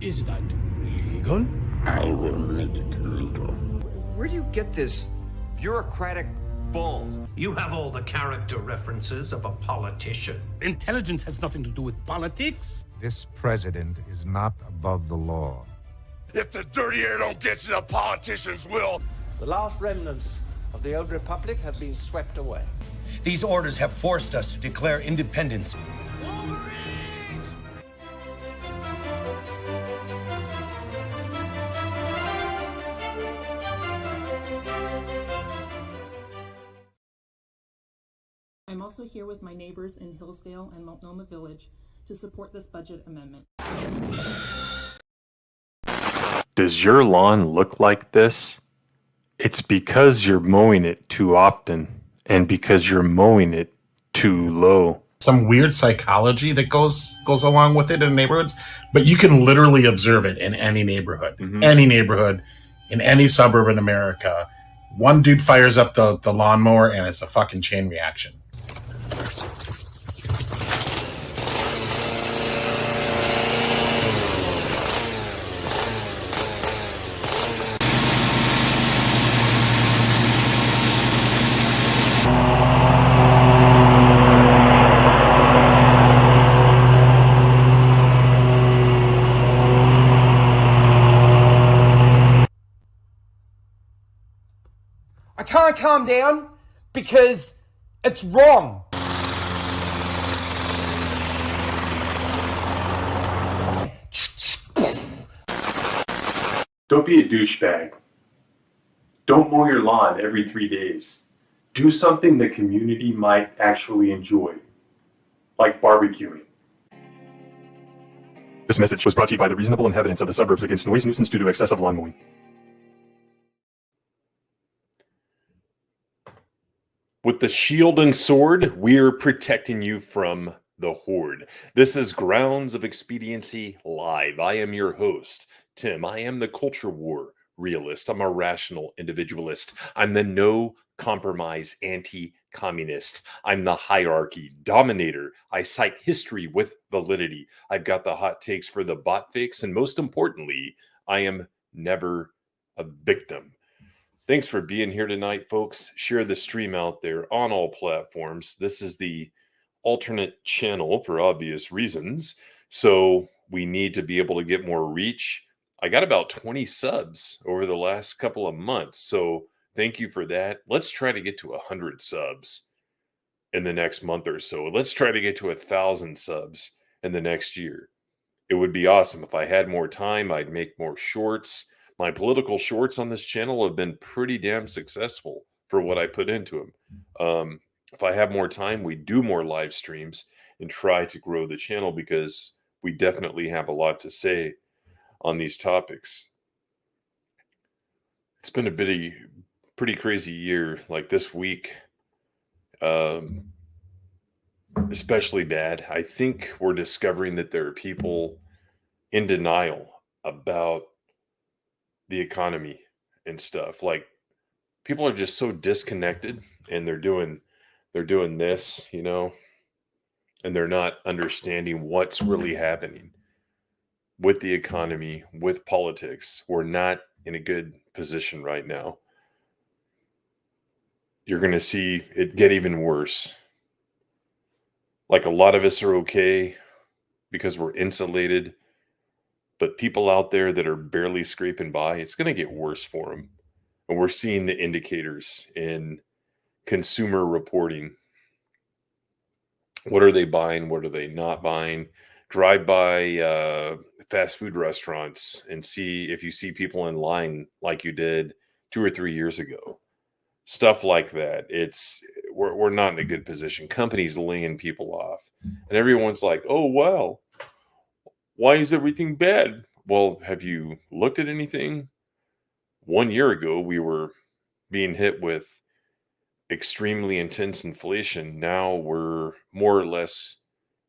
Is that legal? I will make it legal. Where do you get this bureaucratic bull? You have all the character references of a politician. Intelligence has nothing to do with politics. This president is not above the law. If the dirty air don't get you, the politicians will. The last remnants of the old republic have been swept away. These orders have forced us to declare independence. I'm also here with my neighbors in Hillsdale and Multnomah Village to support this budget amendment. Does your lawn look like this? It's because you're mowing it too often and because you're mowing it too low. Some weird psychology that goes along with it in neighborhoods, but you can literally observe it in any neighborhood, any neighborhood in any suburb in America. One dude fires up the lawnmower and it's a fucking chain reaction. I can't calm down because it's wrong. Don't be a douchebag. Don't mow your lawn every 3 days. Do something the community might actually enjoy, like barbecuing. This message was brought to you by the reasonable inhabitants of the suburbs against noise nuisance due to excessive lawn mowing. With the shield and sword, we're protecting you from the horde. This is Grounds of Expediency Live. I am your host, Tim. I am the culture war realist. I'm a rational individualist. I'm the no compromise anti-communist. I'm the hierarchy dominator. I cite history with validity. I've got the hot takes for the bot fix. And most importantly, I am never a victim. Thanks for being here tonight, folks. Share the stream out there on all platforms. This is the alternate channel for obvious reasons. So we need to be able to get more reach. I got about 20 subs over the last couple of months. So thank you for that. Let's try to get to 100 subs in the next month or so. Let's try to get to 1,000 subs in the next year. It would be awesome. If I had more time, I'd make more shorts. My political shorts on this channel have been pretty damn successful for what I put into them. If I have more time, we do more live streams and try to grow the channel because we definitely have a lot to say on these topics. It's been a pretty crazy year. Like this week, especially bad. I think we're discovering that there are people in denial about the economy and stuff. Like people are just so disconnected and they're doing this, you know, and they're not understanding what's really happening with the economy, with politics. We're not in a good position right now. You're going to see it get even worse. Like a lot of us are okay because we're insulated. But people out there that are barely scraping by, it's going to get worse for them. And we're seeing the indicators in consumer reporting. What are they buying? What are they not buying? Drive by fast food restaurants and see if you see people in line like you did 2 or 3 years ago. Stuff like that. We're not in a good position. Companies laying people off. And everyone's like, oh, wow. Why is everything bad? Well, have you looked at anything? 1 year ago, we were being hit with extremely intense inflation. Now we're more or less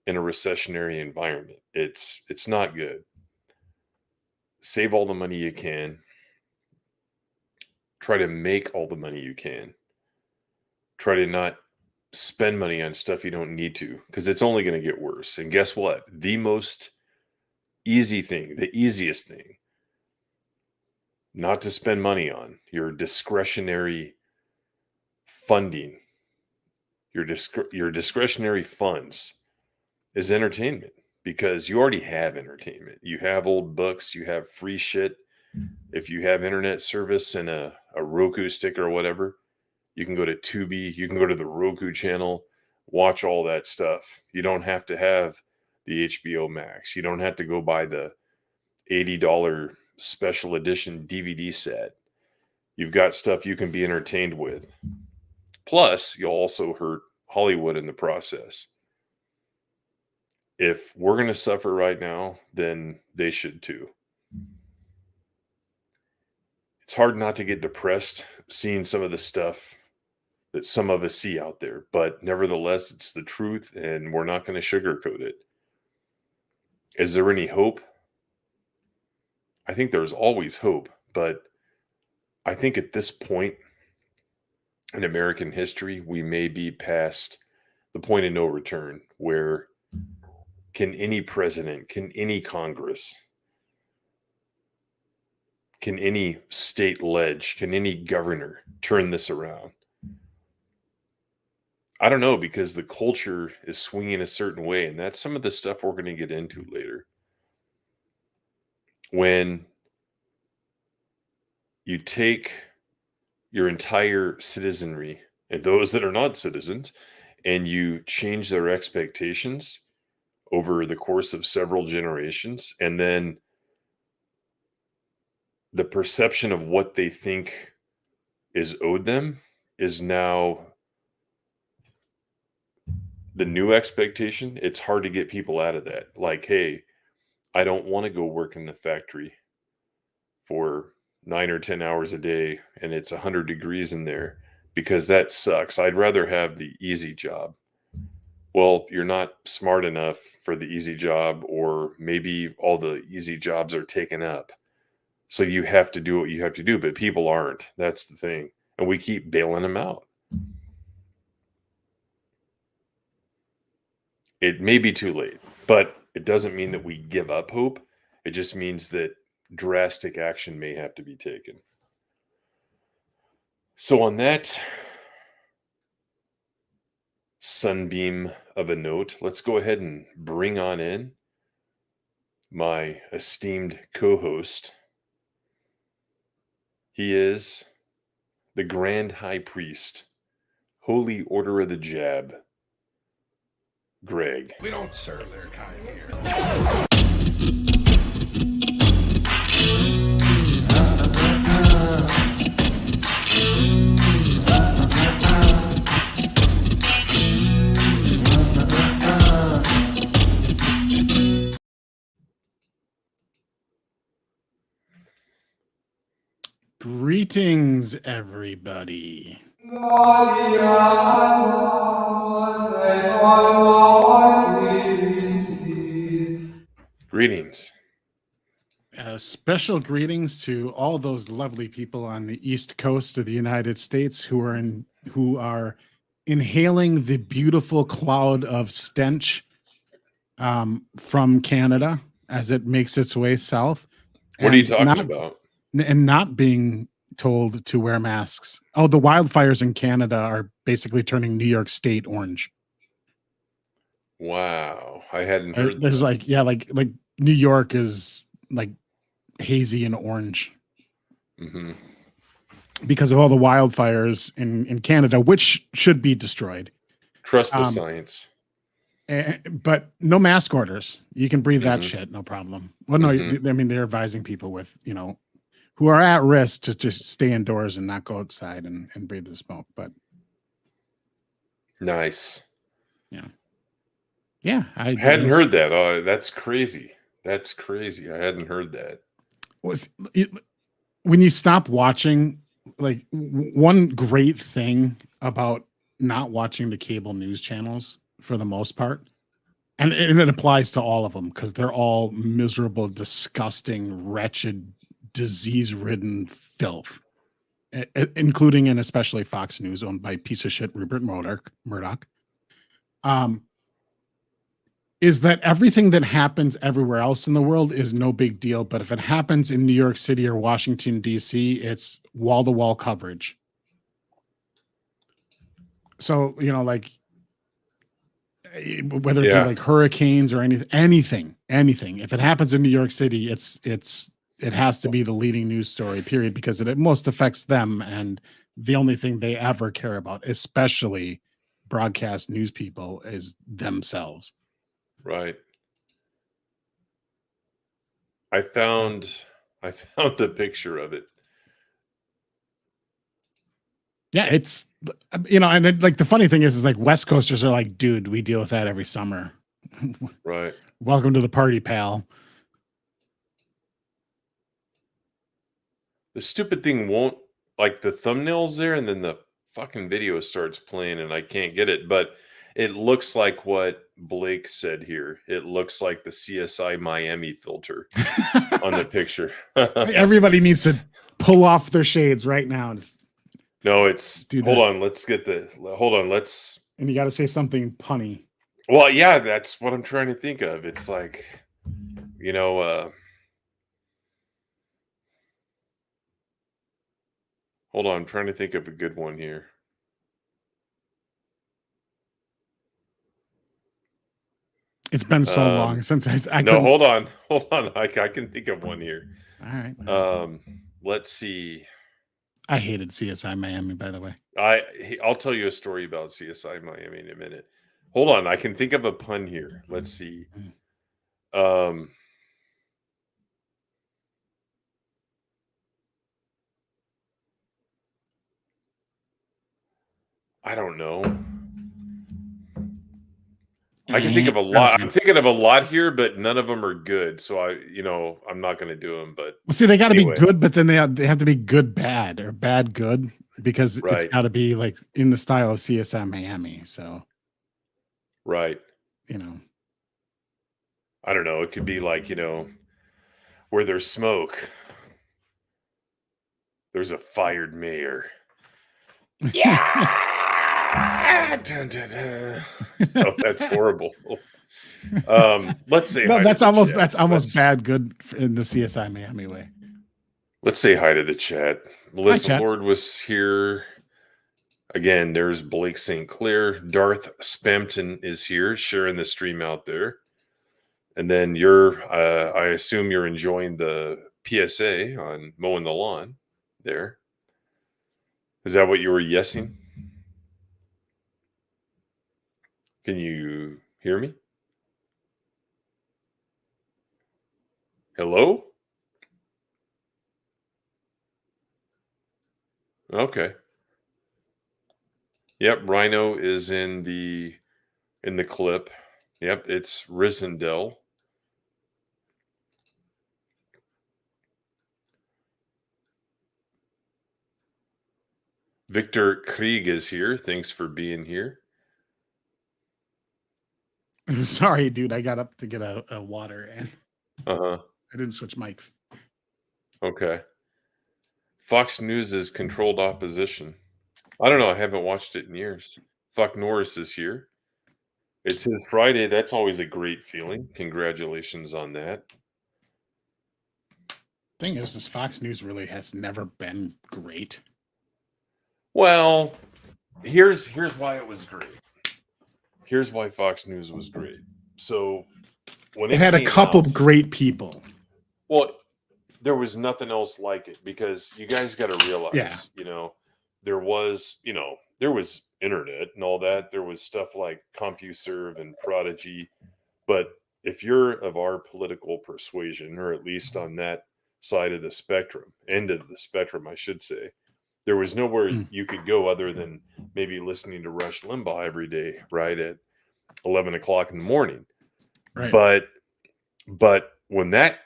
in a recessionary environment. It's not good. Save all the money you can. Try to make all the money you can. Try to not spend money on stuff you don't need to, because it's only going to get worse. And guess what? The most easy thing, the easiest thing not to spend money on, your discretionary funding, your discretionary funds is entertainment, because you already have entertainment. You have old books, you have free shit. If you have internet service and a Roku stick or whatever, you can go to Tubi, you can go to the Roku channel, watch all that stuff. You don't have to have the HBO Max. You don't have to go buy the $80 special edition DVD set. You've got stuff you can be entertained with. Plus, you'll also hurt Hollywood in the process. If we're going to suffer right now, then they should too. It's hard not to get depressed seeing some of the stuff that some of us see out there, but nevertheless, it's the truth, and we're not going to sugarcoat it. Is there any hope? I think there's always hope, but I think at this point in American history, we may be past the point of no return, where can any president, can any Congress, can any state ledge, can any governor turn this around? I don't know, because the culture is swinging a certain way, and that's some of the stuff we're going to get into later. When you take your entire citizenry and those that are not citizens, and you change their expectations over the course of several generations, and then the perception of what they think is owed them is now the new expectation. It's hard to get people out of that. Like, hey, I don't want to go work in the factory for 9 or 10 hours a day and it's 100 degrees in there, because that sucks. I'd rather have the easy job. Well, you're not smart enough for the easy job, or maybe all the easy jobs are taken up. So you have to do what you have to do, but people aren't. That's the thing. And we keep bailing them out. It may be too late, but it doesn't mean that we give up hope. It just means that drastic action may have to be taken. So on that sunbeam of a note, let's go ahead and bring on in my esteemed co-host. He is the Grand High Priest, Holy Order of the Jab, Greg. We don't serve their kind here. Greetings, everybody. Greetings. Special greetings to all those lovely people on the East Coast of the United States who are inhaling the beautiful cloud of stench from Canada as it makes its way south. What are you talking about? And not being told to wear masks. Oh, the wildfires in Canada are basically turning New York State orange. Wow, I hadn't heard. There's that. like New York is like hazy and orange because of all the wildfires in Canada, which should be destroyed. Trust the science. But no mask orders. You can breathe that shit, no problem. Well, no, I mean, they're advising people with, who are at risk to just stay indoors and not go outside and breathe the smoke. But nice. Yeah. I hadn't heard that. Oh, that's crazy. That's crazy. I hadn't heard that. When you stop watching, like, one great thing about not watching the cable news channels for the most part, and it applies to all of them because they're all miserable, disgusting, wretched, disease-ridden filth, including and especially Fox News, owned by piece of shit Rupert Murdoch. is that everything that happens everywhere else in the world is no big deal. But if it happens in New York City or Washington, D.C., it's wall-to-wall coverage. So, you know, like, whether it be like hurricanes or anything, if it happens in New York City, it has to be the leading news story, period, because it most affects them. And the only thing they ever care about, especially broadcast news people, is themselves. Right. I found a picture of it. Yeah, it's, you know, and then, like, the funny thing is like West Coasters are like, dude, we deal with that every summer. Right. Welcome to the party, pal. The stupid thing won't, like, the thumbnail's there and then the fucking video starts playing and I can't get it, but it looks like what Blake said here. It looks like the CSI Miami filter on the picture. Everybody needs to pull off their shades right now. No, it's, hold on, let's. And you got to say something punny. Well, yeah, that's what I'm trying to think of. It's like, you know, hold on, I'm trying to think of a good one here. It's been so long since I no, hold on. I can think of one here. All right. Let's see. I hated CSI Miami, by the way. I'll tell you a story about CSI Miami in a minute. Hold on, I can think of a pun here. Let's see. I don't know. I can think of a lot. I'm thinking of a lot here, but none of them are good. So I'm not going to do them. But see, they got to be good, but then they have to be good bad or bad good, because it's got to be like in the style of CSI Miami. So, right, you know, I don't know. It could be like, you know, where there's smoke, there's a fired mayor. Yeah. Dun, dun, dun. Oh, that's horrible. Let's say no. That's almost bad good in the CSI Miami way. Let's say hi to the chat. Melissa hi, chat. Lord was here again. There's Blake St. Clair. Darth Spampton is here, sharing the stream out there. And then I assume you're enjoying the PSA on mowing the lawn there. Is that what you were yesing? Can you hear me? Hello? Okay. Yep, Rhino is in the clip. Yep, it's Risendell. Victor Krieg is here. Thanks for being here. Sorry, dude. I got up to get a water and I didn't switch mics. Okay. Fox News is controlled opposition. I don't know. I haven't watched it in years. FuchNorris is here. It's his Friday. That's always a great feeling. Congratulations on that. Thing is, this Fox News really has never been great. Well, here's why it was great. Here's why Fox News was great. So when it had a couple great people. Well, there was nothing else like it, because you guys got to realize, you know, there was internet and all that. There was stuff like CompuServe and Prodigy. But if you're of our political persuasion, or at least on that side of the spectrum, end of the spectrum, I should say, there was nowhere you could go other than maybe listening to Rush Limbaugh every day, right, at 11 o'clock in the morning. Right. But when that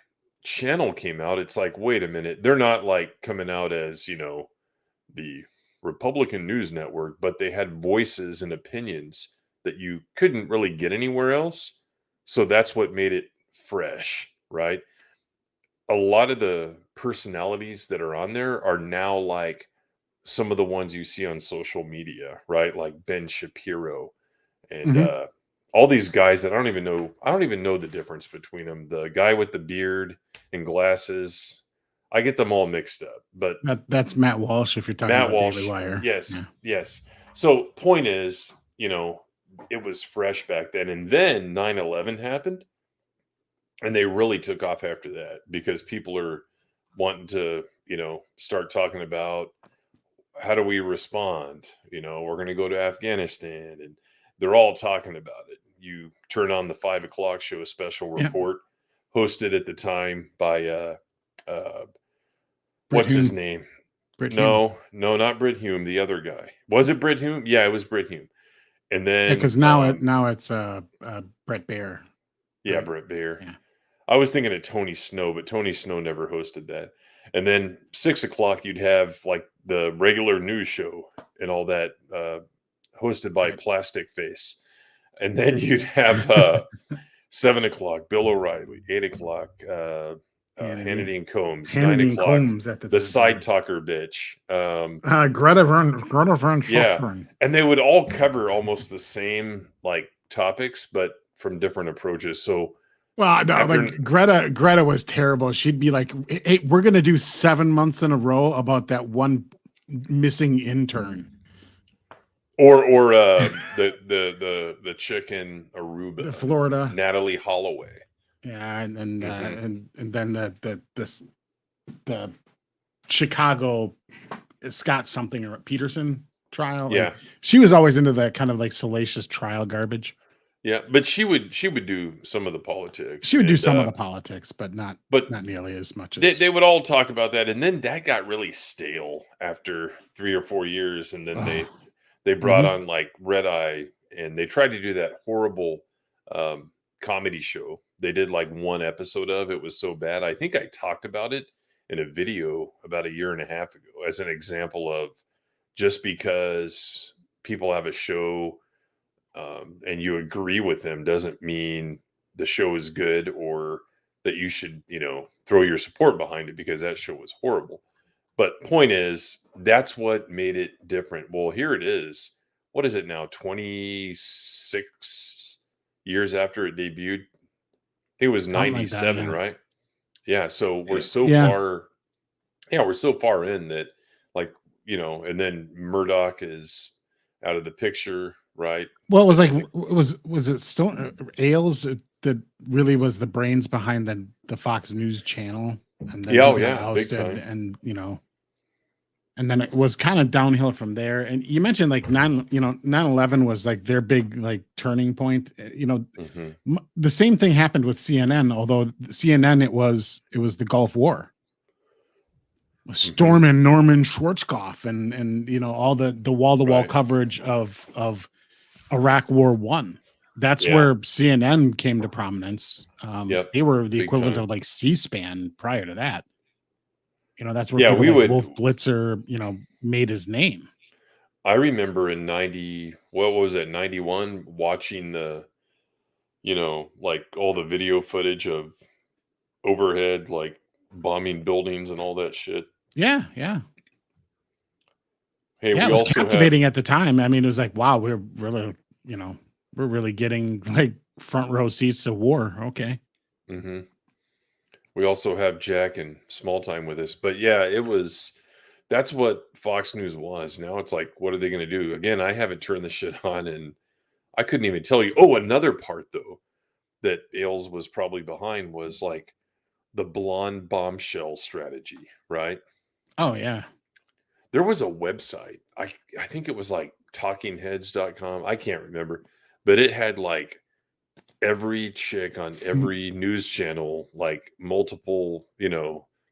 channel came out, it's like, wait a minute, they're not like coming out as, you know, the Republican news network, but they had voices and opinions that you couldn't really get anywhere else. So that's what made it fresh, right? A lot of the personalities that are on there are now like some of the ones you see on social media, right? Like Ben Shapiro and all these guys that I don't even know the difference between them. The guy with the beard and glasses, I get them all mixed up. But that's Matt Walsh. If you're talking Matt about Walsh, Daily Wire, yes. So point is, it was fresh back then, and then 9/11 happened, and they really took off after that because people are wanting to, start talking about how do we respond. We're going to go to Afghanistan, and they're all talking about it. You turn on the 5 o'clock show, a special report hosted at the time by what's his name? No, not Brit Hume. The other guy. Was it Brit Hume? Yeah, it was Brit Hume. And then because now it's Brett Baer. Yeah, Brett Baer. Yeah. I was thinking of Tony Snow, but Tony Snow never hosted that. And then 6 o'clock, you'd have like the regular news show and all that, hosted by Plastic Face. And then you'd have 7 o'clock, Bill O'Reilly, 8 o'clock, Hannity and Combs, 9 o'clock, Combs at the side talker bitch. Greta Van yeah. And they would all cover almost the same like topics, but from different approaches. So, well, no, like Greta was terrible. She'd be like, "Hey, we're gonna do 7 months in a row about that one missing intern." Or the chick in Aruba, Florida, Natalie Holloway. Yeah, and then the Chicago Scott something or Peterson trial. Yeah, like, she was always into that kind of like salacious trial garbage. Yeah, but she would do some of the politics. She would do some of the politics, but not nearly as much as they would all talk about that. And then that got really stale after 3 or 4 years, and then they brought on like Red Eye, and they tried to do that horrible comedy show. They did like one episode of it. Was so bad. I think I talked about it in a video about 1.5 years ago as an example of just because people have a show and you agree with them doesn't mean the show is good or that you should, throw your support behind it, because that show was horrible. But point is, that's what made it different. Well, here it is. What is it now? 26 years after it debuted. I think it was 97, like that, right? Yeah. So we're so far. Yeah, we're so far in that, like, and then Murdoch is out of the picture, right? Well, it was like, was it Stone Ailes that really was the brains behind the Fox News channel? And then ousted, big time. And and then it was kind of downhill from there. And you mentioned like 9/11 was like their big like turning point. The same thing happened with CNN, although CNN it was the Gulf War. Storming Norman Schwarzkopf and all the wall-to-wall coverage of Iraq War I. That's where CNN came to prominence. They were the equivalent of like C-SPAN prior to that. That's where Wolf Blitzer, made his name. I remember in 91, watching the, like all the video footage of overhead, like bombing buildings and all that shit. Yeah. Hey, it was captivating at the time. I mean, it was like, wow, we're really getting like front row seats to war. Okay. Mm-hmm. We also have Jack and Small Time with us. But yeah, that's what Fox News was. Now it's like, what are they going to do? Again, I haven't turned the shit on and I couldn't even tell you. Oh, another part though, that Ailes was probably behind was like the blonde bombshell strategy, right? Oh yeah. There was a website. I think it was like talkingheads.com. I can't remember, but it had like every chick on every news channel, like multiple,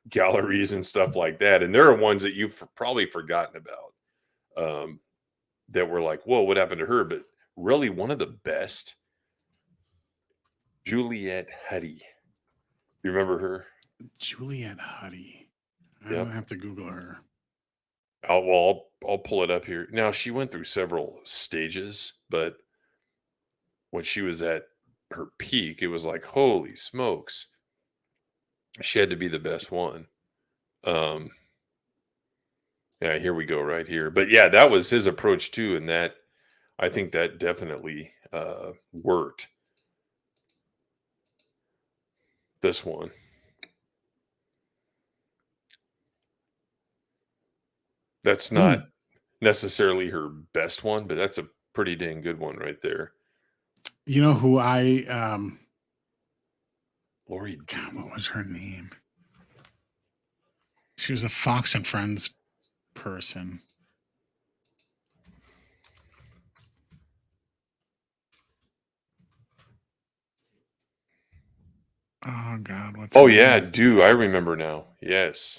galleries and stuff like that. And there are ones that you've probably forgotten about that were like, whoa, what happened to her? But really one of the best, Juliette Huddy. You remember her? Juliette Huddy. I'll have to Google her. I'll pull it up here. Now, she went through several stages, but when she was at her peak, it was like, holy smokes, she had to be the best one. Yeah, here we go right here. But yeah, that was his approach too, and that I think that definitely Wirt. This one. That's not necessarily her best one, but that's a pretty dang good one right there. You know who Lori, God, what was her name? She was a Fox and Friends person. Oh God! What's oh yeah, I remember now. Yes.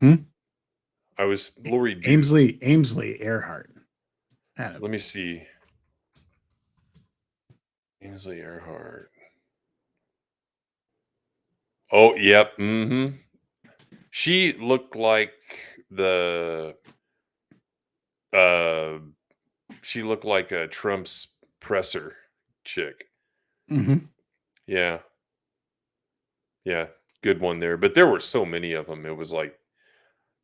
I was Lori Ainsley Earhart. Let me see. Ainsley Earhart. Oh, yep. Mm-hmm. She looked like she looked like a Trump's presser chick. Mm-hmm. Yeah. Yeah. Good one there. But there were so many of them. It was like,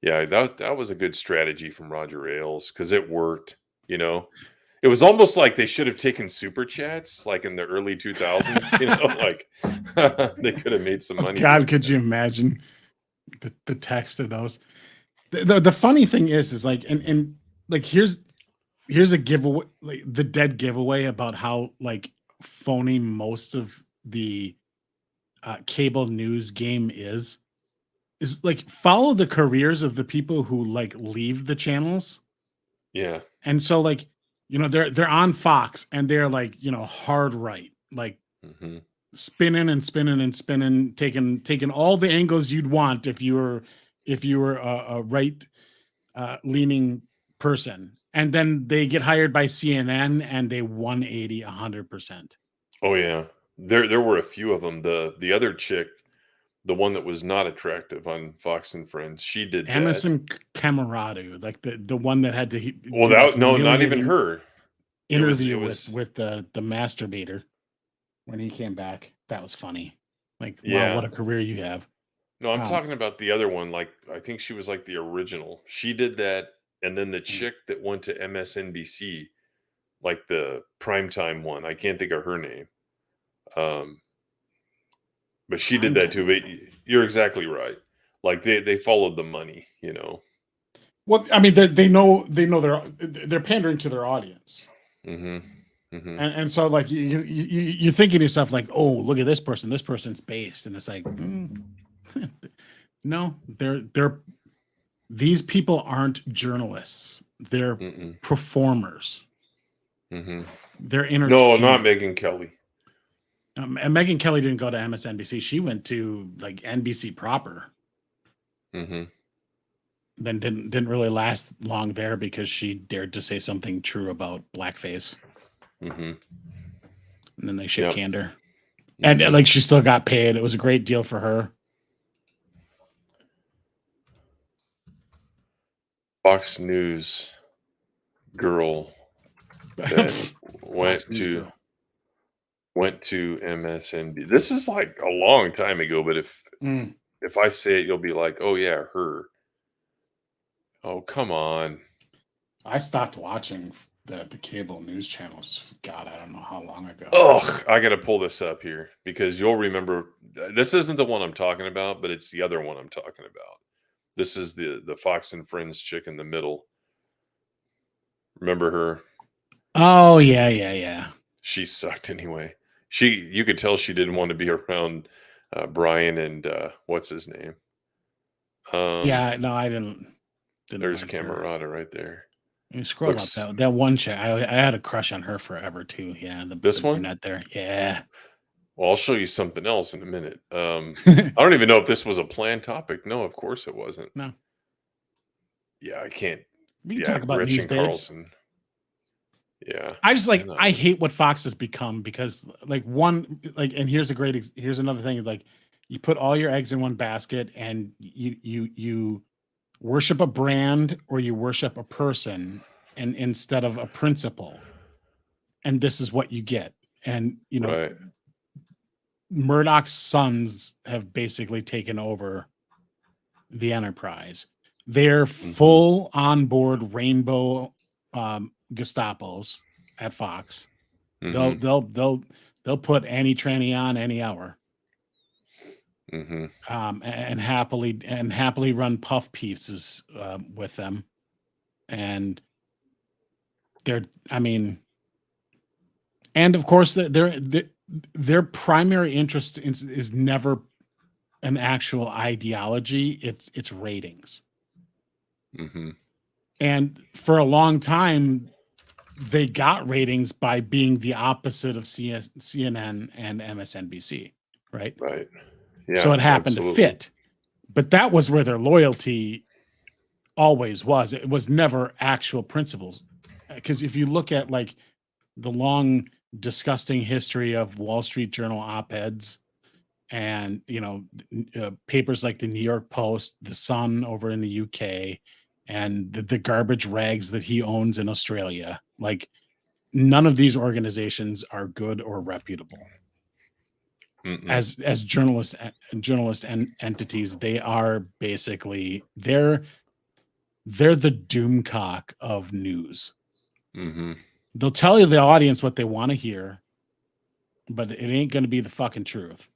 yeah, that was a good strategy from Roger Ailes because it worked, you know. It was almost like they should have taken super chats like in the early 2000s, you know, like they could have made some money. God, could you imagine the text of those? The funny thing is like, and like, here's a giveaway, like the dead giveaway about how like phony most of the cable news game is like follow the careers of the people who like leave the channels. Yeah. And so like, you know, they're on Fox and they're like, you know, hard right, like spinning and spinning and spinning, taking all the angles you'd want if you were a right leaning person. And then they get hired by CNN and they 180 100%. Oh yeah. There were a few of them. The other chick, the one that was not attractive on Fox and Friends, she did Emerson Camerado, like the one that had to well, that no, not even her. Interview with the masturbator when he came back. That was funny. Like, yeah, wow, what a career you have. No, I'm talking about the other one. Like, I think she was like the original. She did that, and then the chick that went to MSNBC, like the primetime one. I can't think of her name. But she did that too. But you're exactly right. Like they followed the money, you know. Well, I mean, they know they're pandering to their audience. And so like you're thinking to yourself like, oh, look at this person's based, and it's like, no, they're these people aren't journalists, they're performers. They're entertainers. No, not Megyn Kelly. And Megyn Kelly didn't go to MSNBC. She went to like NBC proper. Then didn't really last long there because she dared to say something true about blackface. And then they shit canned her. And like she still got paid. It was a great deal for her. Fox News girl that went to MSNBC. This is like a long time ago, but if I say it, you'll be like, "Oh yeah, her." Oh come on! I stopped watching the cable news channels. God, I don't know how long ago. Oh, I got to pull this up here because you'll remember. This isn't the one I'm talking about, but it's the other one I'm talking about. This is the Fox and Friends chick in the middle. Remember her? Oh yeah. She sucked anyway. You could tell she didn't want to be around Brian and what's his name? Yeah, no, I didn't there's like Camerata right there. You scroll up that one chick. I had a crush on her forever too. Yeah, this one not there. Yeah. Well, I'll show you something else in a minute. I don't even know if this was a planned topic. No, of course it wasn't. No. Yeah, I can't. We can talk about Rich news and babes. Carlson. Yeah. I just like I hate what Fox has become because like and here's another thing, like you put all your eggs in one basket and you worship a brand or you worship a person and instead of a principle. And this is what you get. And you know, Murdoch's sons have basically taken over the enterprise. They're full on board rainbow Gestapos at Fox. They'll put any tranny on any hour. And happily run puff pieces with them. And and of course their primary interest is never an actual ideology. It's ratings. And for a long time, they got ratings by being the opposite of CNN and MSNBC, right? Right. Yeah, so it happened to fit. But that was where their loyalty always was. It was never actual principles. Because if you look at like the long, disgusting history of Wall Street Journal op-eds and, papers like the New York Post, the Sun over in the UK, and the garbage rags that he owns in Australia, like none of these organizations are good or reputable. As journalist and entities, they are basically they're the doomcock of news. They'll tell you the audience what they want to hear, but it ain't going to be the fucking truth.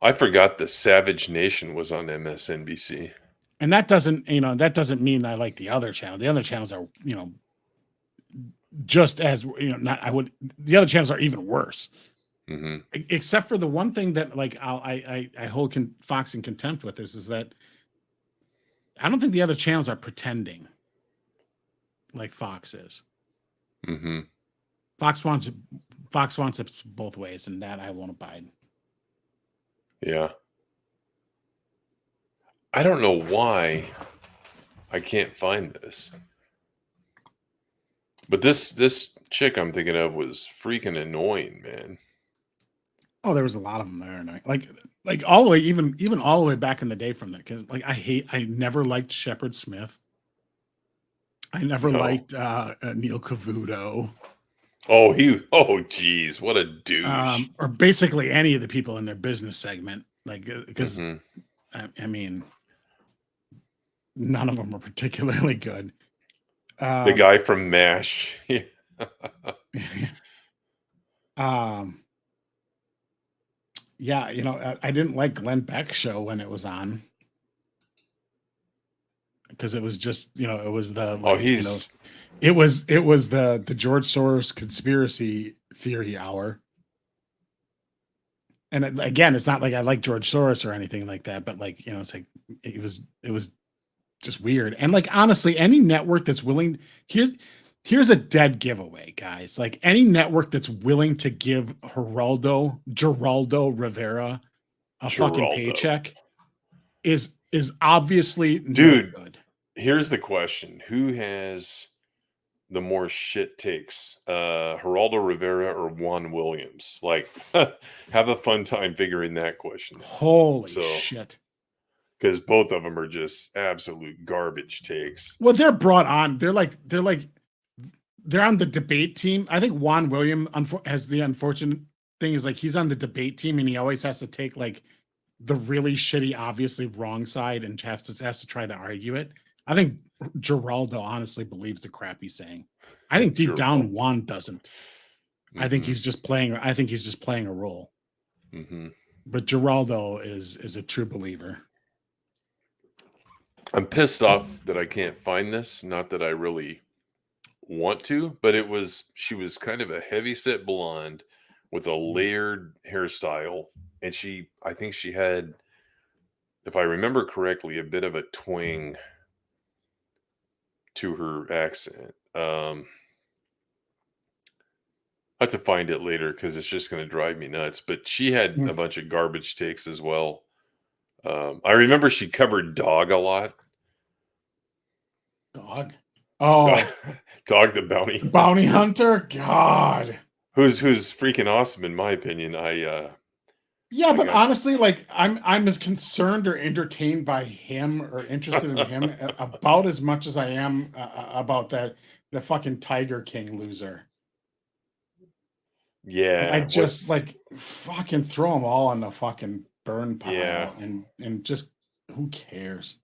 I forgot the Savage Nation was on MSNBC. And that doesn't mean I like the other channel. The other channels are, just as, the other channels are even worse. Except for the one thing that like I hold Fox in contempt with is that I don't think the other channels are pretending like Fox is. Fox wants it both ways, and that I won't abide. Yeah. I don't know why I can't find this. But this chick I'm thinking of was freaking annoying, man. Oh, there was a lot of them there, and like all the way, even all the way back in the day from that. Because like I never liked Shepard Smith. I never liked Neil Cavuto. Oh, geez, what a douche. Or basically any of the people in their business segment, like because I mean, none of them were particularly good. The guy from MASH. Yeah, I didn't like Glenn Beck's show when it was on because it was just, it was the it was the George Soros conspiracy theory hour. And again, it's not like I like George Soros or anything like that, but like, it's like it was just weird. And like honestly, any network that's willing here's a dead giveaway, guys. Like any network that's willing to give Geraldo Rivera a fucking paycheck is obviously dude. No good. Here's the question: who has the more shit takes, Geraldo Rivera or Juan Williams? Like, have a fun time figuring that question out. Holy shit! Because both of them are just absolute garbage takes. Well, they're brought on. They're on the debate team. I think Juan Williams has the unfortunate thing is like he's on the debate team and he always has to take like the really shitty, obviously wrong side and has to try to argue it. I think Geraldo honestly believes the crap he's saying. I think deep down Juan doesn't. I think he's just playing. I think he's just playing a role. But Geraldo is a true believer. I'm pissed off that I can't find this. Not that I really want to, but she was kind of a heavyset blonde with a layered hairstyle, and I think she had, if I remember correctly, a bit of a twang to her accent. I have to find it later because it's just going to drive me nuts. But she had a bunch of garbage takes as well. I remember she covered Dog a lot. Dog? Oh, Dog the bounty hunter. God, who's freaking awesome in my opinion. But honestly, like I'm as concerned or entertained by him or interested in him about as much as I am about the fucking Tiger King loser. Yeah, I just like fucking throw them all in the fucking burn pile and just who cares?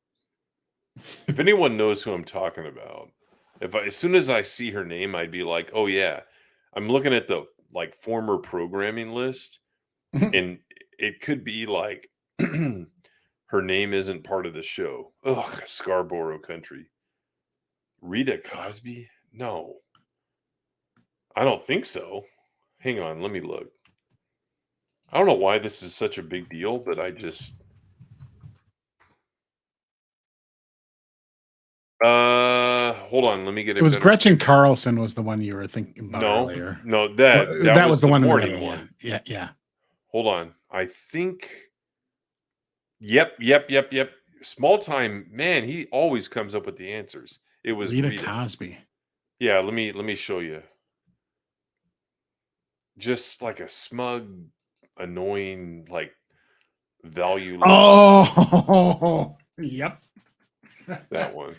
If anyone knows who I'm talking about, As soon as I see her name, I'd be like, oh yeah. I'm looking at the like former programming list, and it could be like her name isn't part of the show. Ugh, Scarborough Country. Rita Cosby? No. I don't think so. Hang on, let me look. I don't know why this is such a big deal, but I just hold on, let me get it. It was Gretchen Carlson was the one you were thinking about earlier. No, that was the one morning one. Yeah. Hold on. I think Yep. Small Time, man, he always comes up with the answers. It was Rita Cosby. Yeah, let me show you. Just like a smug, annoying, like value. Oh, yep. That one.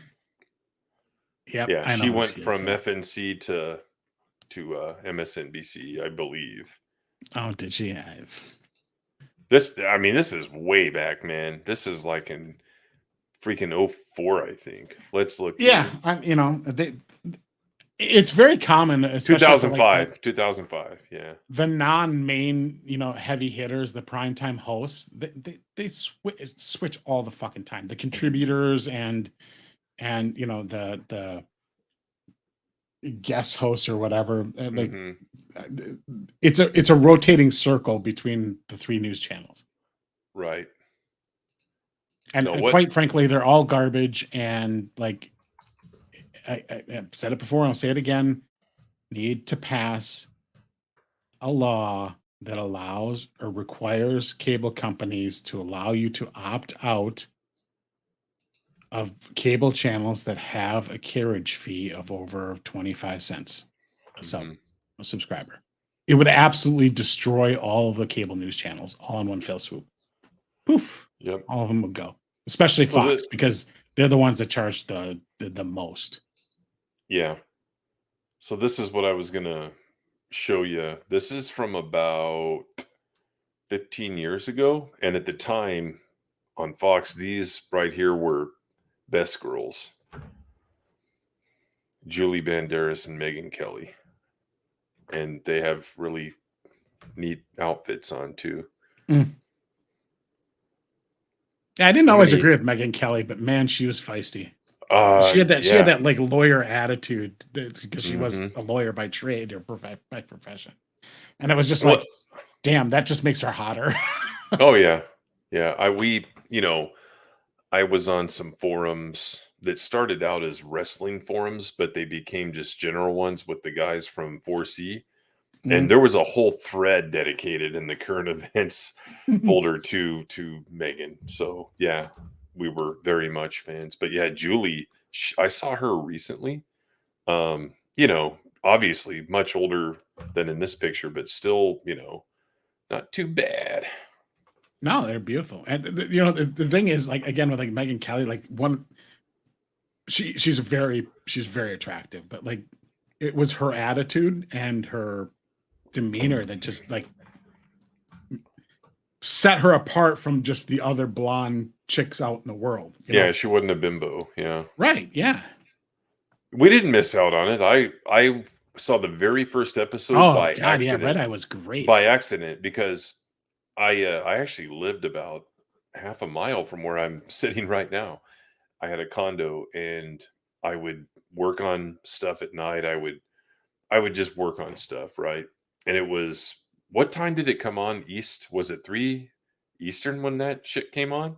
Yep. Yeah, she went from FNC to MSNBC, I believe. Oh, did she? This is way back, man. This is like in freaking 04, I think. Let's look. Yeah, it's very common, especially 2005. 2005, yeah. The non-main, heavy hitters, the primetime hosts, they switch all the fucking time. The contributors and the guest hosts or whatever. It's a rotating circle between the three news channels. Right. And quite frankly, they're all garbage. And like I've said it before, and I'll say it again, need to pass a law that allows or requires cable companies to allow you to opt out of cable channels that have a carriage fee of over 25 cents a subscriber. It would absolutely destroy all of the cable news channels all in one fell swoop. Poof. Yep. All of them would go, especially Fox, because they're the ones that charge the most. Yeah. So this is what I was going to show you. This is from about 15 years ago. And at the time on Fox, these right here were best girls. Julie Banderas and Megyn Kelly. And they have really neat outfits on too. I didn't always agree with Megyn Kelly, but man, she was feisty. She had that like lawyer attitude because she was a lawyer by trade or by profession. And it was just like, damn, that just makes her hotter. Oh yeah. Yeah. I was on some forums that started out as wrestling forums, but they became just general ones with the guys from 4C. And there was a whole thread dedicated in the current events folder to Megyn. So yeah, we were very much fans. But yeah, Julie, I saw her recently. Obviously much older than in this picture, but still, not too bad. No, they're beautiful. And the thing is, like, again, with like Megyn Kelly, like she's very attractive, but like it was her attitude and her demeanor that just like set her apart from just the other blonde chicks out in the world. She wasn't a bimbo. Yeah. Right. Yeah. We didn't miss out on it. I saw the very first episode by accident. Yeah, Red Eye was great. By accident, because I actually lived about half a mile from where I'm sitting right now. I had a condo and I would work on stuff at night. I would just work on stuff, right? And it was, what time did it come on East? Was it 3 Eastern when that shit came on?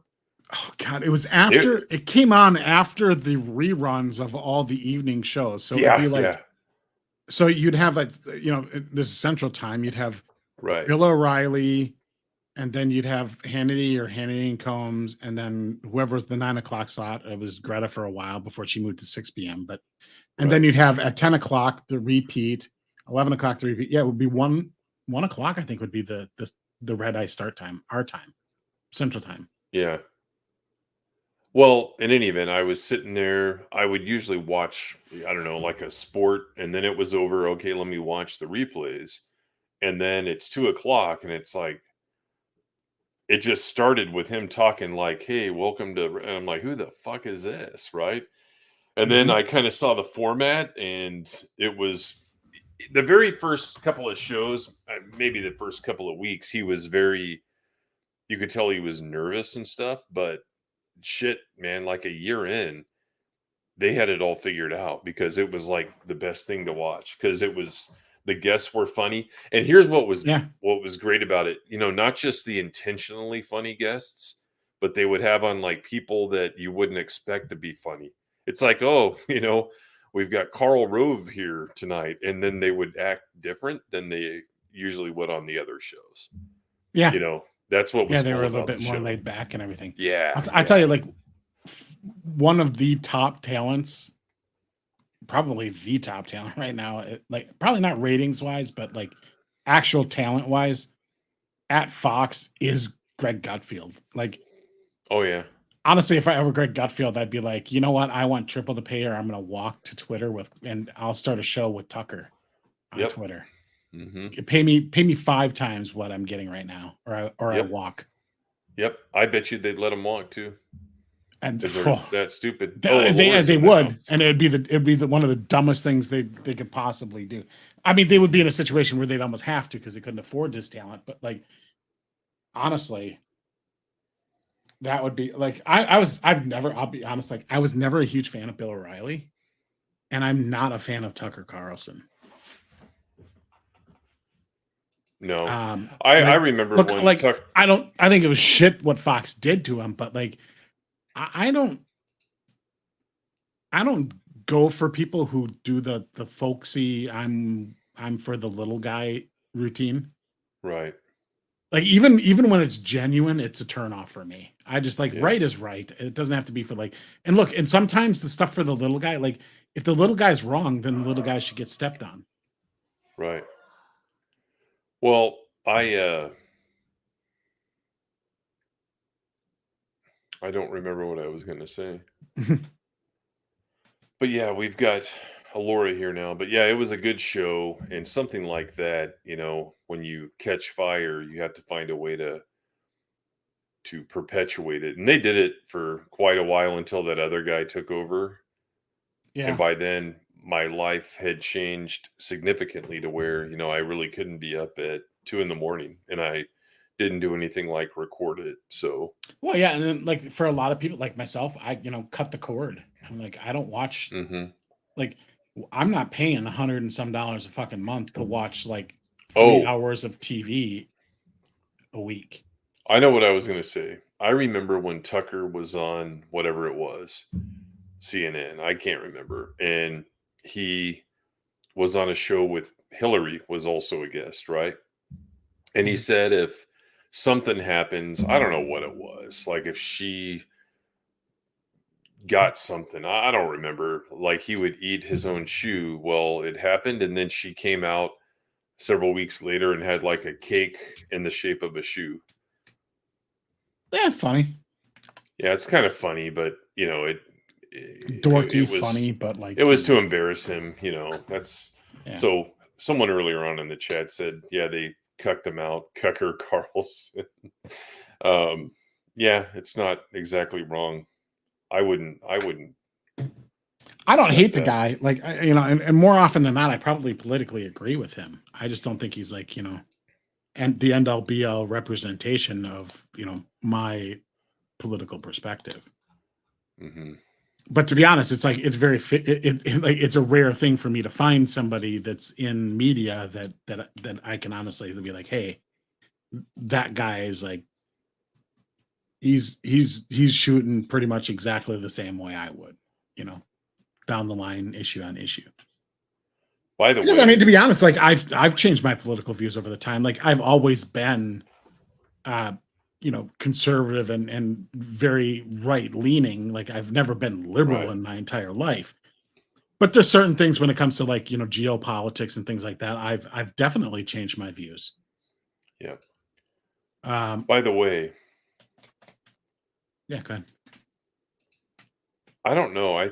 Oh God, it was after it came on after the reruns of all the evening shows. So it'd be like, so you'd have this is Central Time. You'd have Bill O'Reilly, and then you'd have Hannity or Hannity and Combs, and then whoever was the 9 o'clock slot. It was Greta for a while before she moved to 6 p.m. Then you'd have at 10 o'clock the repeat, 11 o'clock the repeat. Yeah, it would be 1 o'clock. I think would be the Red Eye start time, our time, Central Time. Yeah. Well, in any event, I was sitting there. I would usually watch, I don't know, like a sport, and then it was over. Okay, let me watch the replays. And then it's 2 o'clock, and it's like, it just started with him talking like, hey, welcome to, and I'm like, who the fuck is this, right? And then I kind of saw the format, and it was the very first couple of shows, maybe the first couple of weeks, he was very, you could tell he was nervous and stuff, but shit, man, like a year in, they had it all figured out because it was like the best thing to watch because it was, the guests were funny. And here's what was great about it, you know, not just the intentionally funny guests, but they would have on like people that you wouldn't expect to be funny. It's like, oh, you know, we've got Karl Rove here tonight, and then they would act different than they usually would on the other shows. Yeah, you know, that's what was. Yeah, they were a little bit more laid back and everything. Yeah, I tell you, like one of the top talents, probably the top talent right now, like probably not ratings wise, but like actual talent wise, at Fox is Greg Gutfeld. Like, oh yeah. Honestly, if I were Greg Gutfeld, I'd be like, you know what? I want triple the pay, or I'm going to walk to Twitter and I'll start a show with Tucker on Twitter. Pay me 5 times what I'm getting right now, or I walk. Yep, I bet you they'd let him walk too. And they're that stupid. They would, and it'd be one of the dumbest things they could possibly do. I mean, they would be in a situation where they'd almost have to because they couldn't afford this talent. But like, honestly. That would be like I'll be honest, like I was never a huge fan of Bill O'Reilly, and I'm not a fan of Tucker Carlson. No, I remember when like I think it was shit what Fox did to him, but like I don't go for people who do the folksy I'm for the little guy routine. Right. Like even when it's genuine, it's a turnoff for me. I just like right is right. It doesn't have to be for like, and look, and sometimes the stuff for the little guy, like if the little guy's wrong, then the little guy should get stepped on. Right. Well, I don't remember what I was going to say. But yeah, we've got Alora here now, but yeah, it was a good show, and something like that, you know, when you catch fire, you have to find a way to perpetuate it, and they did it for quite a while until that other guy took over. Yeah, and by then my life had changed significantly to where, you know, I really couldn't be up at 2 a.m, and I didn't do anything like record it. So well, yeah, and then like for a lot of people like myself, I cut the cord. I'm like, I don't watch like. I'm not paying $100 and some a fucking month to watch like 3 hours of TV a week. I know what I was going to say. I remember when Tucker was on whatever it was, CNN, I can't remember. And he was on a show with Hillary, was also a guest, right? And he said if something happens, I don't know what it was, like if she got something, I don't remember, like he would eat his own shoe. Well, it happened, and then she came out several weeks later and had like a cake in the shape of a shoe. Yeah, funny. Yeah, it's kind of funny, but you know, it was funny, but like it was to embarrass him, you know. That's so someone earlier on in the chat said, yeah, they cucked him out, Cucker Carlson. Yeah, it's not exactly wrong. I don't hate the guy, like, you know, and more often than not, I probably politically agree with him. I just don't think he's like, you know, and the end all be all representation of, you know, my political perspective. But to be honest, it's like, it's very like, it's a rare thing for me to find somebody that's in media that I can honestly be like, hey, that guy is like, he's shooting pretty much exactly the same way I would, you know, down the line, issue on issue. By the way, I mean, to be honest, like I've changed my political views over the time. Like I've always been, you know, conservative and very right leaning. Like I've never been liberal in my entire life. But there's certain things when it comes to like, you know, geopolitics and things like that. I've definitely changed my views. Yeah. By the way. Yeah, go ahead. I don't know.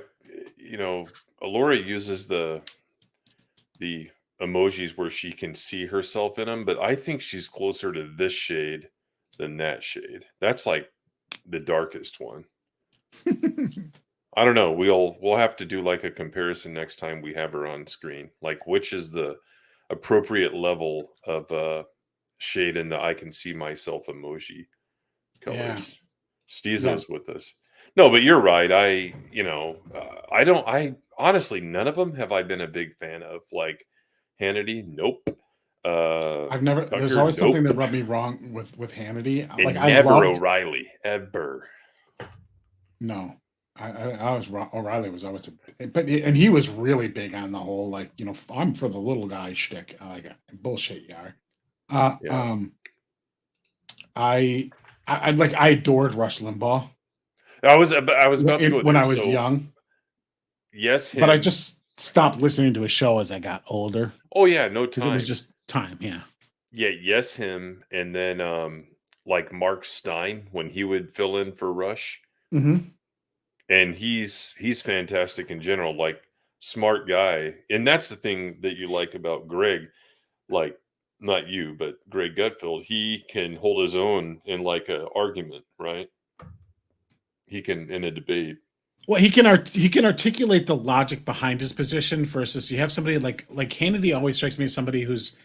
You know, Alora uses the emojis where she can see herself in them, but I think she's closer to this shade than that shade. That's like the darkest one. I don't know. We'll have to do like a comparison next time we have her on screen. Like, which is the appropriate level of shade in the I can see myself emoji colors. Steezo's with us. No, but you're right. I honestly, none of them have I been a big fan of. Like Hannity, nope. I've never. Tucker, there's always something nope. that rubbed me wrong with Hannity. And Like never I loved O'Reilly, ever. No, I was O'Reilly was always and he was really big on the whole like I'm for the little guy shtick. Like bullshit you are. I adored Rush Limbaugh. I was about to go when there. I was So, young. Yes, But I him. just stopped listening to his show as I got older. Oh yeah, no Because time. it was just time. Yeah. Yeah, yes, him, and then like Mark Stein when he would fill in for Rush, Mm-hmm. and he's fantastic in general, like smart guy, and that's the thing that you like about Greg, like not you, but Greg Gutfeld. He can hold his own in like a argument, right? He can in a debate. Well, he can articulate the logic behind his position versus you have somebody like Hannity always strikes me as somebody who's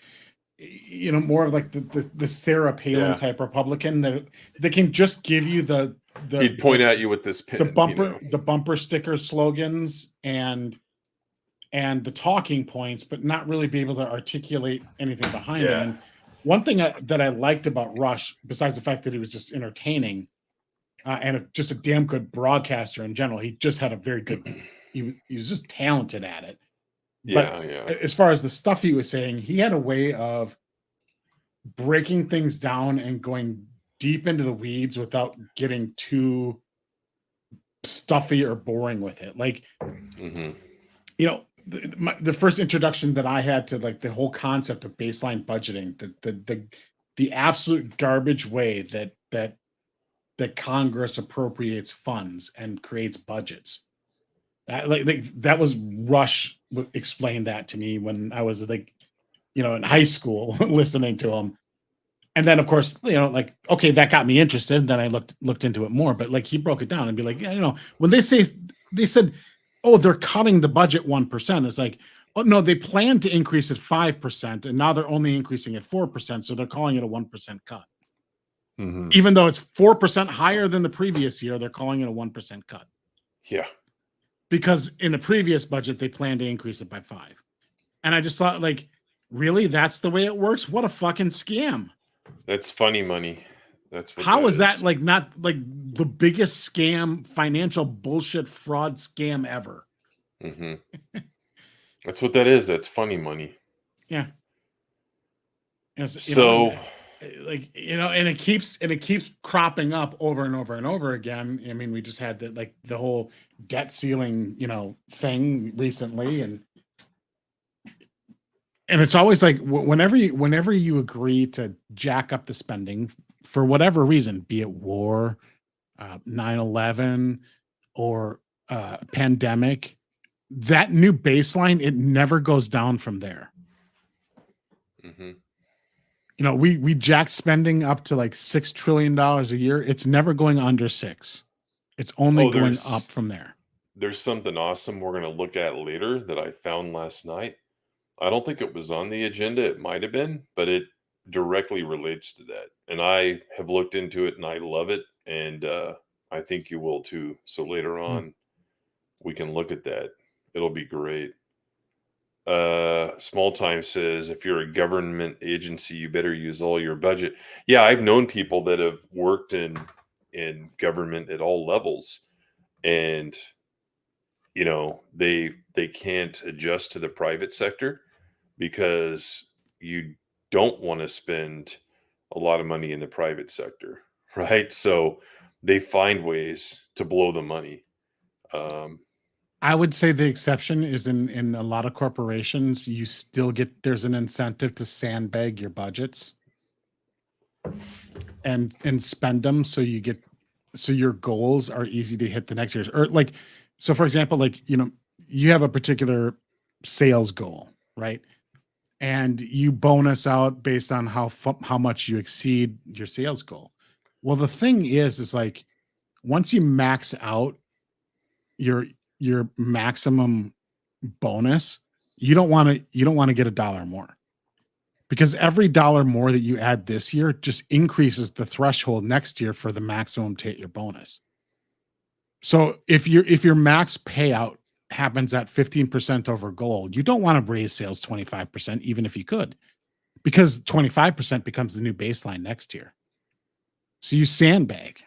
more of like the Sarah Palin type Republican that can just give you the He'd point at you with this pin, the bumper sticker slogans and the talking points, but not really be able to articulate anything behind them. And one thing that I liked about Rush, besides the fact that he was just entertaining and just a damn good broadcaster in general, he just had a very good. He was just talented at it. But as far as the stuff he was saying, he had a way of breaking things down and going deep into the weeds without getting too stuffy or boring with it. Like, the first introduction that I had to like the whole concept of baseline budgeting, the absolute garbage way that Congress appropriates funds and creates budgets. That was Rush explained that to me when I was in high school listening to him. And then of course, okay, that got me interested. Then I looked into it more, but like he broke it down and be like, when they said, oh, they're cutting the budget 1%. It's like, oh no, they plan to increase it 5%. And now they're only increasing it 4%. So they're calling it a 1% cut. Mm-hmm. Even though it's 4% higher than the previous year, they're calling it a 1% cut. Yeah. Because in the previous budget, they planned to increase it by 5%. And I just thought, like, really? That's the way it works? What a fucking scam. That's funny money. That's what How is that like not like the biggest scam, financial bullshit fraud scam ever? Mm-hmm. That's what that is. That's funny money. Yeah. And it keeps cropping up over and over and over again. I mean, we just had the whole debt ceiling, thing recently, and it's always like whenever you agree to jack up the spending for whatever reason, be it war, 9/11, or pandemic, that new baseline, it never goes down from there. Mm-hmm. We jacked spending up to like $6 trillion a year. It's never going under 6. It's only going up from there. There's something awesome we're going to look at later that I found last night. I don't think it was on the agenda. It might have been, but it directly relates to that. And I have looked into it and I love it. And I think you will too. So later on, we can look at that. It'll be great. Small Time says, if you're a government agency, you better use all your budget. Yeah, I've known people that have worked in government at all levels, and they can't adjust to the private sector because you don't want to spend a lot of money in the private sector, right? So they find ways to blow the money. I would say the exception is in a lot of corporations, you still there's an incentive to sandbag your budgets and spend them so your goals are easy to hit the next year. Or so for example, you have a particular sales goal, right? And you bonus out based on how much you exceed your sales goal. Well, the thing is like once you max out your maximum bonus, you don't want to get $1 more, because every $1 more that you add this year just increases the threshold next year for the maximum to hit your bonus. So if your max payout happens at 15% over goal, you don't want to raise sales 25%, even if you could, because 25% becomes the new baseline next year. So you sandbag,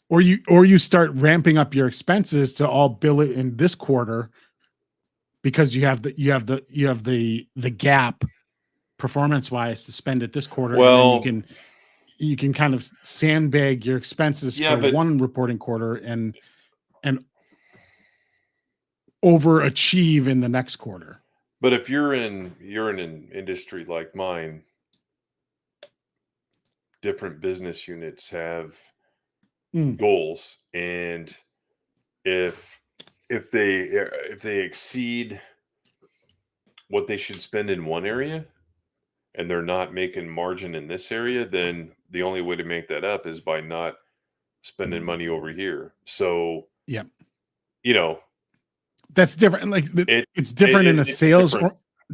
or you start ramping up your expenses to all bill it in this quarter, because you have the gap performance wise to spend it this quarter. Well, and then you can kind of sandbag your expenses for one reporting quarter and overachieve in the next quarter. But if you're in an industry like mine, different business units have goals, and if they exceed what they should spend in one area and they're not making margin in this area, then the only way to make that up is by not spending money over here. So yeah, that's different. Like it's different in a sales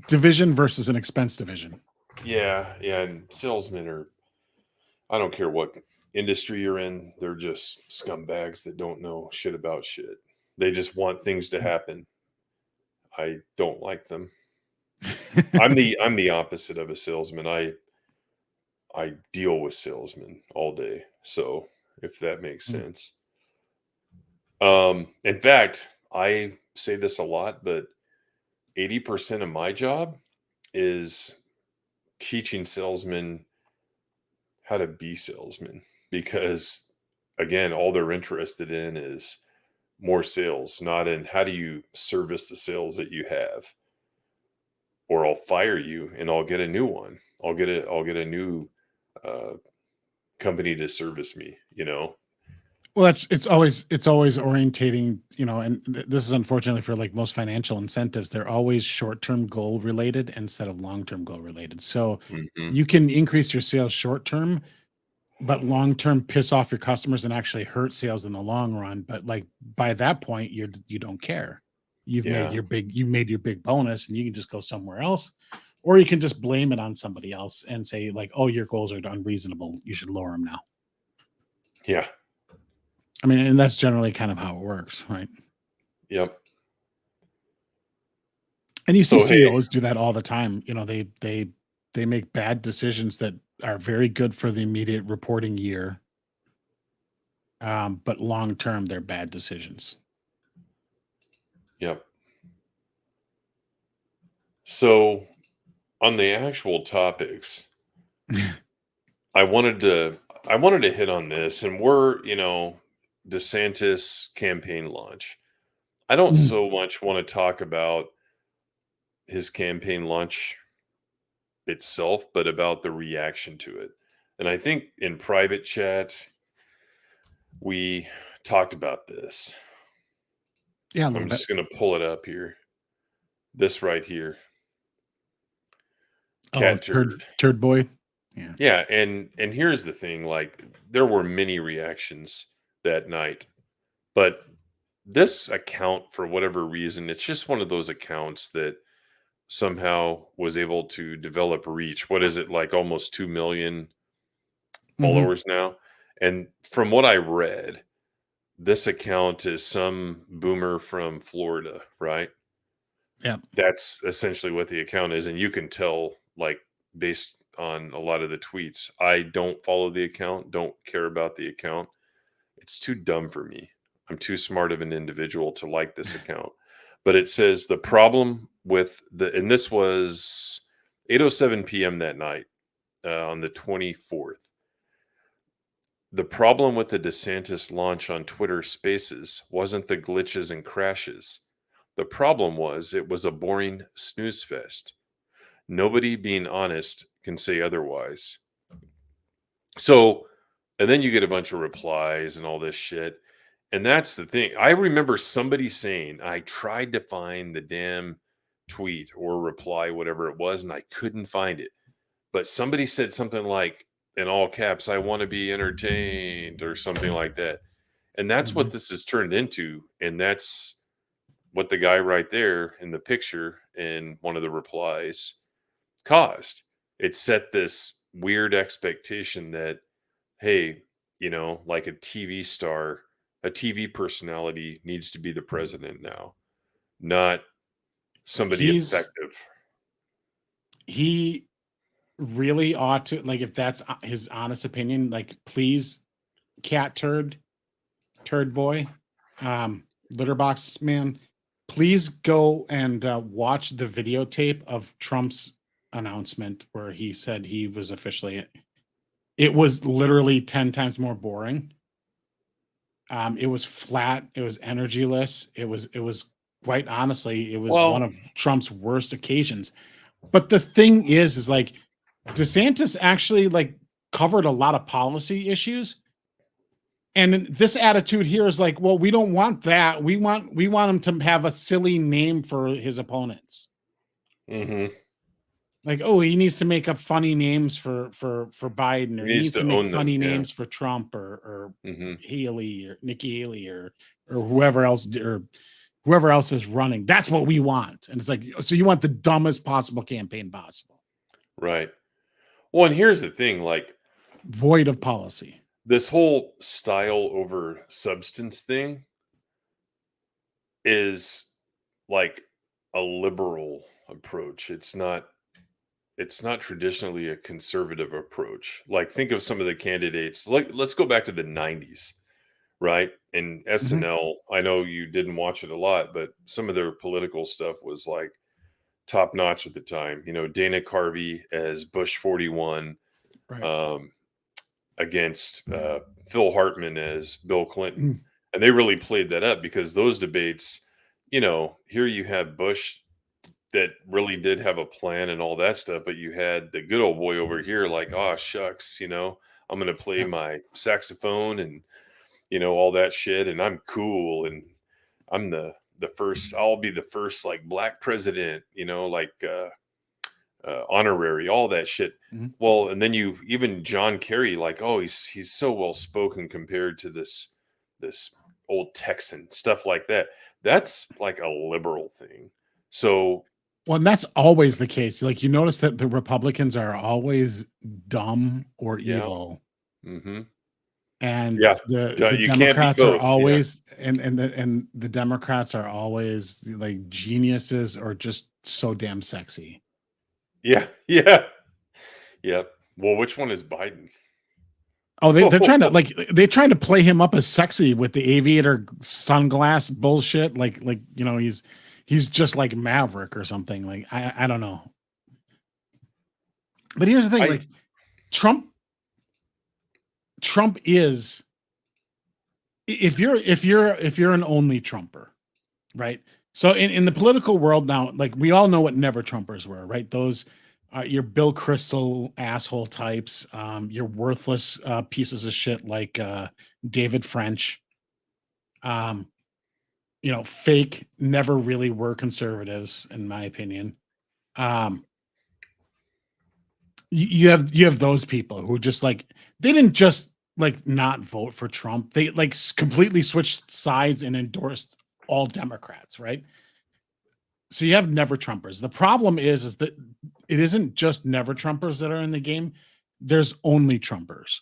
division versus an expense division. Yeah, and salesmen are, I don't care what industry you're in, they're just scumbags that don't know shit about shit. They just want things to happen. I don't like them. I'm the opposite of a salesman. I deal with salesmen all day. So if that makes sense. In fact, I say this a lot, but 80% of my job is teaching salesmen how to be salesmen, because again, all they're interested in is more sales, not in how do you service the sales that you have, or I'll fire you and I'll get a new one. I'll get a new company to service me, Well, it's always orientating, and this is unfortunately for like most financial incentives, they're always short-term goal related instead of long-term goal related. So you can increase your sales short-term, but long-term piss off your customers and actually hurt sales in the long run. But like by that point, you don't care. You made your big bonus, and you can just go somewhere else, or you can just blame it on somebody else and say like, oh, your goals are unreasonable, you should lower them now. Yeah. I mean, and that's generally kind of how it works, right? Yep. And you see CEOs do that all the time. They make bad decisions that are very good for the immediate reporting year, but long term, they're bad decisions. Yep. So on the actual topics, I wanted to hit on this, and we're, DeSantis campaign launch. I don't so much want to talk about his campaign launch itself, but about the reaction to it. And I think in private chat, we talked about this. Yeah, I'm just going to pull it up here. This right here. Cat turd boy. Yeah. Yeah, and here's the thing, like there were many reactions that night, but this account, for whatever reason, it's just one of those accounts that somehow was able to develop reach. What is it, like almost 2 million followers now? And from what I read, this account is some boomer from Florida, right? Yeah. That's essentially what the account is. And you can tell, like, based on a lot of the tweets. I don't follow the account, don't care about the account. It's too dumb for me. I'm too smart of an individual to like this account. But it says the problem with and this was 8:07 p.m. that night on the 24th. The problem with the DeSantis launch on Twitter Spaces wasn't the glitches and crashes. The problem was it was a boring snooze fest. Nobody, being honest, can say otherwise. So, and then you get a bunch of replies and all this shit. And that's the thing. I remember somebody saying, I tried to find the damn tweet or reply, whatever it was, and I couldn't find it. But somebody said something like, in all caps, I want to be entertained, or something like that. And that's what this has turned into. And that's what the guy right there in the picture in one of the replies caused. It set this weird expectation that, hey, you know, like a TV star, a TV personality needs to be the president now, not somebody effective. He really ought to, like, if that's his honest opinion, like, please, cat turd boy, litter box man, please go and watch the videotape of Trump's announcement where he said he was officially, it was literally 10 times more boring. It was flat, it was energyless, it was quite honestly, it was one of Trump's worst occasions. But the thing is like, DeSantis actually like covered a lot of policy issues. And this attitude here is like, well, we don't want that. We want him to have a silly name for his opponents. Mm-hmm. Like, oh, he needs to make up funny names for Biden, or he needs to make funny names for Trump, or Haley, or Nikki Haley, or whoever else, or whoever else is running. That's what we want. And it's like, so you want the dumbest possible campaign possible, right? Well, and here's the thing, like, void of policy. This whole style over substance thing is like a liberal approach. It's not traditionally a conservative approach. Like, think of some of the candidates. Like, let's go back to the 90s, right? And SNL, I know you didn't watch it a lot, but some of their political stuff was like top notch at the time. You know, Dana Carvey as Bush 41. Right. Against Phil Hartman as Bill Clinton. And they really played that up, because those debates, you know, here you have Bush that really did have a plan and all that stuff, but you had the good old boy over here like, oh, shucks, you know, I'm going to play my saxophone and, you know, all that shit. And I'm cool. And I'm the first, I'll be the first like black president, you know, like, honorary, all that shit. Well, and then you even John Kerry, like, oh, he's so well spoken compared to this old Texan, stuff like that. That's like a liberal thing. So, well, and that's always the case. Like, you notice that the Republicans are always dumb or evil. Mm-hmm. And the Democrats are always and the Democrats are always like geniuses or just so damn sexy. Yeah. Well, which one is Biden? Oh, they're trying to play him up as sexy with the aviator sunglass bullshit. Like you know, he's just like Maverick or something. Like I don't know. But here's the thing: like Trump is, if you're an only Trumper, right? So in the political world now, like, we all know what never Trumpers were, right? Those your Bill Kristol asshole types, your worthless pieces of shit like David French, you know, fake, never really were conservatives, in my opinion. You have those people who just like, they didn't just like not vote for Trump. They like completely switched sides and endorsed all Democrats, right? So you have never Trumpers. The problem is that it isn't just never Trumpers that are in the game. There's only Trumpers.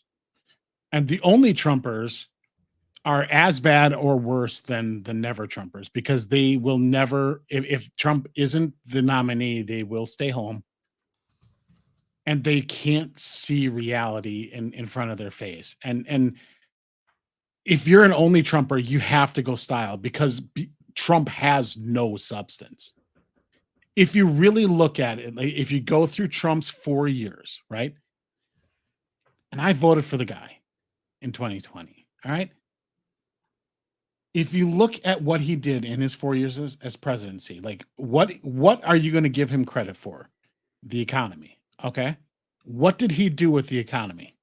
And the only Trumpers are as bad or worse than the never Trumpers, because they will never, if Trump isn't the nominee, they will stay home. And they can't see reality in front of their face. And if you're an only Trumper, you have to go style, because Trump has no substance. If you really look at it, like, if you go through Trump's 4 years, right? And I voted for the guy in 2020. All right. If you look at what he did in his 4 years as presidency, like, what are you going to give him credit for? The economy. Okay. What did he do with the economy?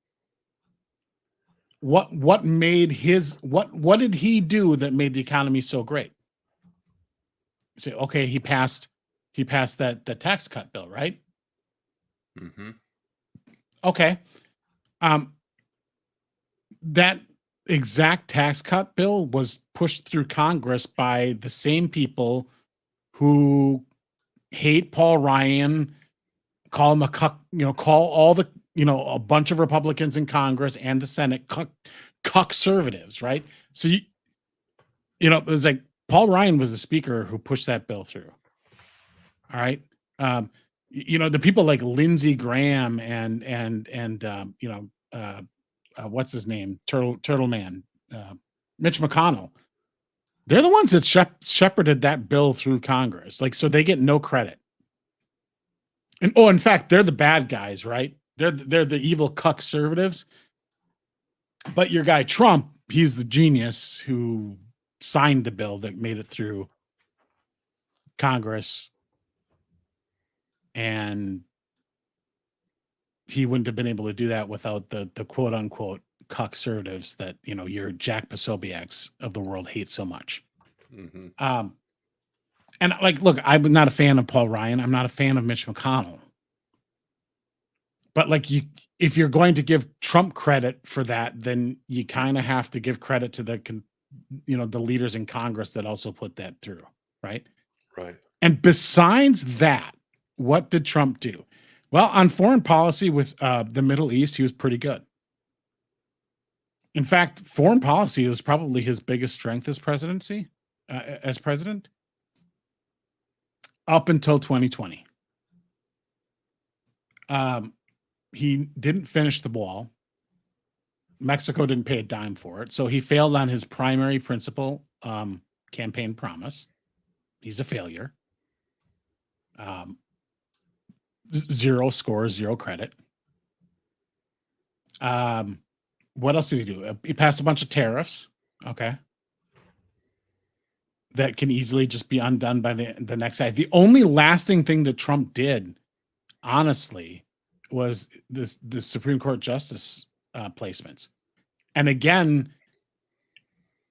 What did he do that made the economy so great? Say, okay, he passed that tax cut bill, right? Mm-hmm. Okay. That exact tax cut bill was pushed through Congress by the same people who hate Paul Ryan, call him a cuck, call all the, a bunch of Republicans in Congress and the Senate cuck-conservatives, right? So it was like Paul Ryan was the speaker who pushed that bill through. All right. The people like Lindsey Graham and what's his name? Turtle Man, Mitch McConnell. They're the ones that shepherded that bill through Congress. Like, so they get no credit. And in fact, they're the bad guys, right? They're the evil cuck-conservatives. But your guy Trump, he's the genius who signed the bill that made it through Congress. And he wouldn't have been able to do that without the quote unquote cuck-conservatives that, your Jack Posobiec's of the world hate so much. Mm-hmm. And look, I'm not a fan of Paul Ryan. I'm not a fan of Mitch McConnell. But if you're going to give Trump credit for that, then you kind of have to give credit to the leaders in Congress that also put that through, right? Right. And besides that, what did Trump do? Well, on foreign policy with the Middle East, he was pretty good. In fact, foreign policy was probably his biggest strength as presidency, as president, up until 2020. He didn't finish the wall. Mexico didn't pay a dime for it, so he failed on his primary principle, campaign promise. He's a failure. 0 scores, 0 credit. What else did he do? He passed a bunch of tariffs. Okay. That can easily just be undone by the next guy. The only lasting thing that Trump did, honestly, was the Supreme Court justice placements. And again,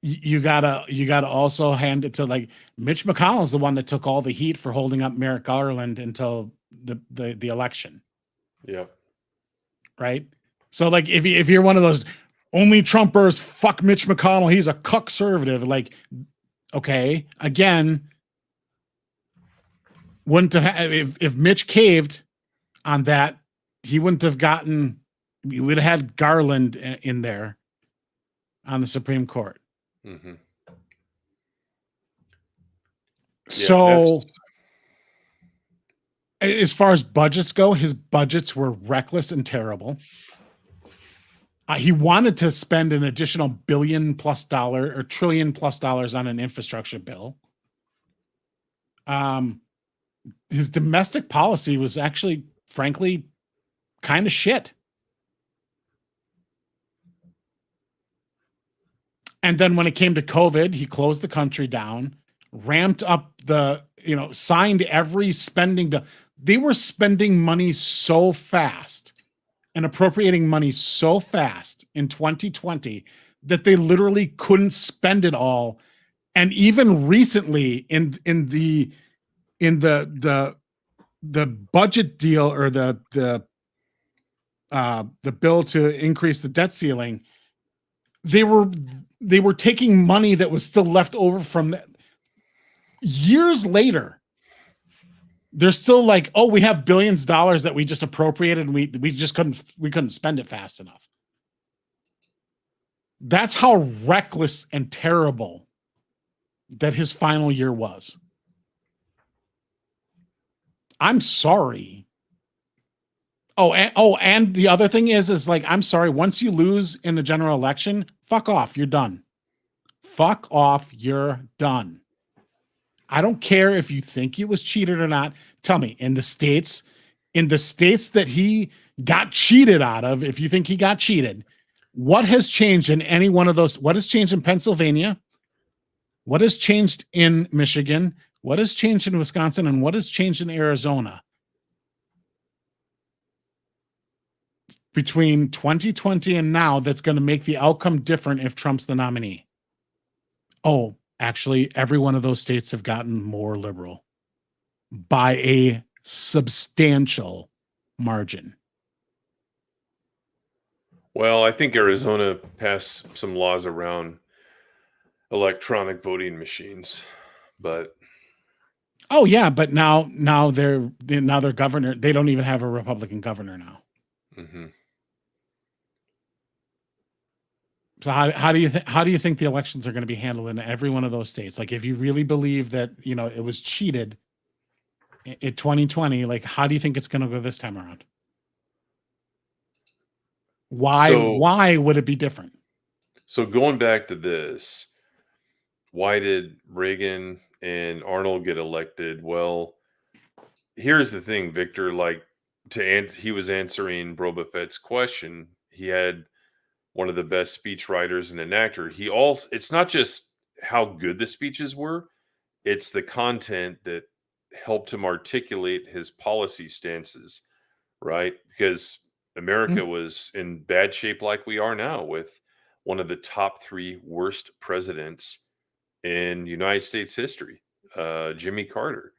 you gotta also hand it to Mitch McConnell is the one that took all the heat for holding up Merrick Garland until the election. Yeah. Right. So if you're one of those only Trumpers, fuck Mitch McConnell, he's a cuck-conservative. Okay, again, wouldn't have if Mitch caved on that, he wouldn't have gotten. We would have had Garland in there on the Supreme Court. Mm-hmm. So, as far as budgets go, his budgets were reckless and terrible. He wanted to spend an additional $1 billion+ or $1 trillion+ on an infrastructure bill. His domestic policy was actually, frankly, kind of shit. And then when it came to COVID, he closed the country down, ramped up signed every spending bill. They were spending money so fast and appropriating money so fast in 2020 that they literally couldn't spend it all. And even recently in the budget deal or the bill to increase the debt ceiling, they were taking money that was still left over from that. Years later, they're still we have billions of dollars that we just appropriated and we just couldn't spend it fast enough. That's how reckless and terrible that his final year was. I'm sorry. And the other thing is I'm sorry, once you lose in the general election, fuck off, you're done. Fuck off, you're done. I don't care if you think he was cheated or not. Tell me, in the states that he got cheated out of, if you think he got cheated, what has changed in any one of those? What has changed in Pennsylvania? What has changed in Michigan? What has changed in Wisconsin? And what has changed in Arizona? Between 2020 and now, that's going to make the outcome different if Trump's the nominee. Oh, actually, every one of those states have gotten more liberal by a substantial margin. Well, I think Arizona passed some laws around electronic voting machines, but Oh yeah, but now their governor, they don't even have a Republican governor now. mm-hmm. So how do you think the elections are going to be handled in every one of those states? Like, if you really believe that it was cheated in 2020, like, how do you think it's going to go this time around? Why would it be different? So going back to this, why did Reagan and Arnold get elected? Well, here's the thing, Victor. Like, he was answering Boba Fett's question. He had one of the best speech writers and an actor. It's not just how good the speeches were, it's the content that helped him articulate his policy stances, right? Because America was in bad shape like we are now, with one of the top 3 worst presidents in United States history, Jimmy Carter.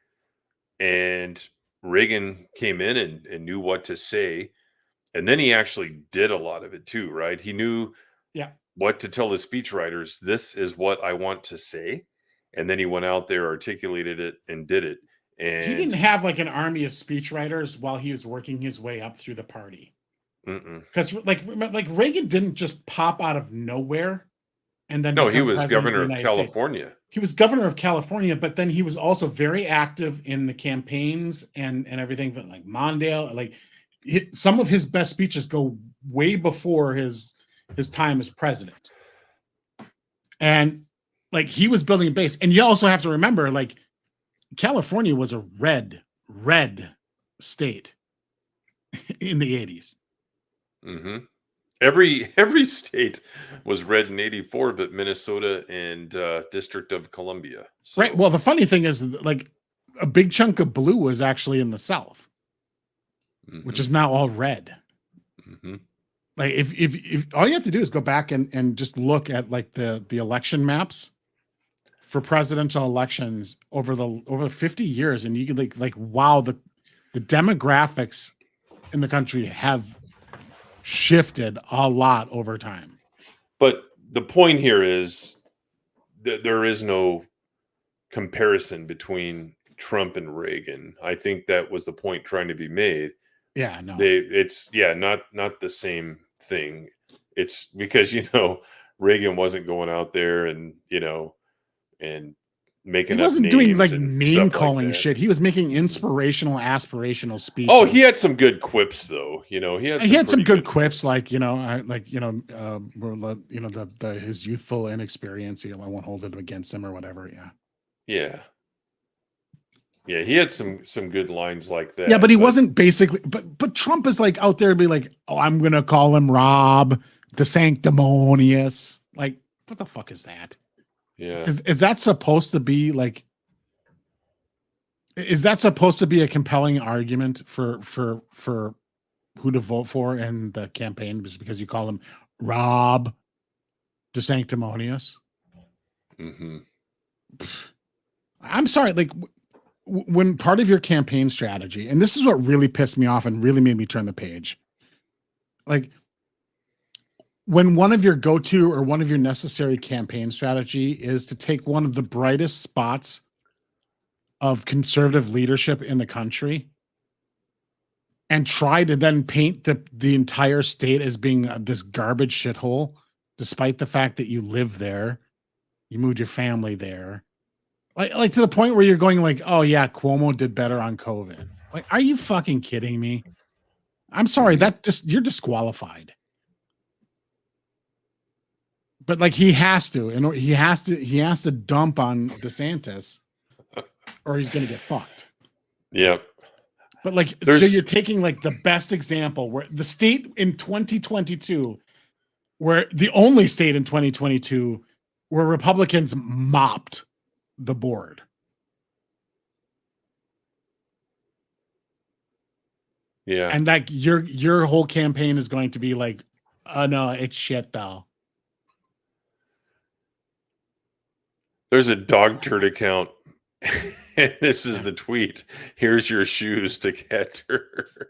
And Reagan came in and knew what to say. And then he actually did a lot of it too, right? He knew what to tell the speechwriters. This is what I want to say. And then he went out there, articulated it, and did it. And he didn't have like an army of speechwriters while he was working his way up through the party. Because like Reagan didn't just pop out of nowhere and then he was governor of California. He was governor of California, but then he was also very active in the campaigns and everything. But like Mondale, like some of his best speeches go way before his time as president. And like, he was building a base. And you also have to remember, like, California was a red state in the 80s. Mm-hmm. Every state was red in 84, but Minnesota and District of Columbia. So. Right. Well, the funny thing is, like, a big chunk of blue was actually in the South, which is now all red. Like, if all you have to do is go back and just look at like the election maps for presidential elections over 50 years, and you can like wow, the demographics in the country have shifted a lot over time. But the point here is that there is no comparison between Trump and Reagan. I think that was the point trying to be made. Yeah, no. It's not the same thing. It's because Reagan wasn't going out there and and making. He wasn't doing like name calling like shit. He was making inspirational, aspirational speeches. Oh, he had some good quips though. He had some good quips, like his youthful inexperience. I won't hold it against him or whatever. Yeah, he had some good lines like that. Yeah, but he wasn't basically. But Trump is like out there and be like, oh, I'm gonna call him Rob the Sanctimonious. Like, what the fuck is that? Yeah, is that supposed to be like? Is that supposed to be a compelling argument for who to vote for in the campaign? Just because you call him Rob the Sanctimonious? I'm sorry, like. When part of your campaign strategy, and this is what really pissed me off and really made me turn the page, like when one of your go-to or one of your necessary campaign strategy is to take one of the brightest spots of conservative leadership in the country and try to then paint the entire state as being this garbage shithole, despite the fact that you live there, you moved your family there. Like to the point where you're going like, oh yeah, Cuomo did better on COVID. Like, are you fucking kidding me? I'm sorry, you're disqualified. But like he has to dump on DeSantis or he's gonna get fucked. Yep. But like, so you're taking like the best example where the state in 2022, where the only state in 2022 where Republicans mopped the board. Yeah. And like your whole campaign is going to be like, oh no, it's shit though. There's a dog turd account. And this is the tweet. Here's your shoes to cat turd.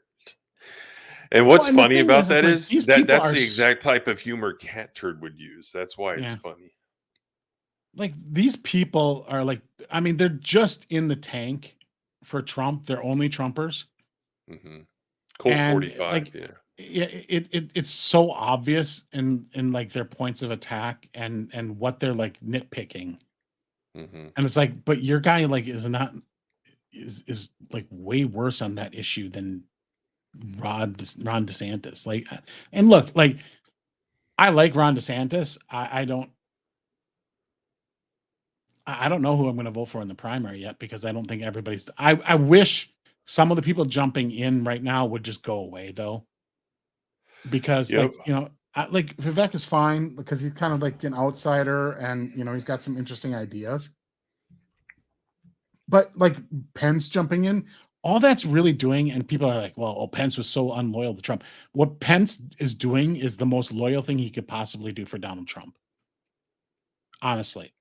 And what's and the funny thing about is, that like, is these that people that's are the exact type of humor Cat Turd would use. That's why it's Yeah. funny. Like, these people are like, I mean, they're just in the tank for Trump. They're only Trumpers. Colt And, 45, like, yeah. It's so obvious in like their points of attack and what they're like nitpicking. And it's like, but your guy like is like way worse on that issue than Ron DeSantis. Like, and look, like, I like Ron DeSantis. I don't know who I'm going to vote for in the primary yet, because I don't think everybody's. I wish some of the people jumping in right now would just go away, though, because like, you know, like Vivek is fine because he's kind of like an outsider, and you know, he's got some interesting ideas. But like Pence jumping in, all that's really doing, and people are like, well, oh, Pence was so unloyal to Trump. What Pence is doing is the most loyal thing he could possibly do for Donald Trump. Honestly.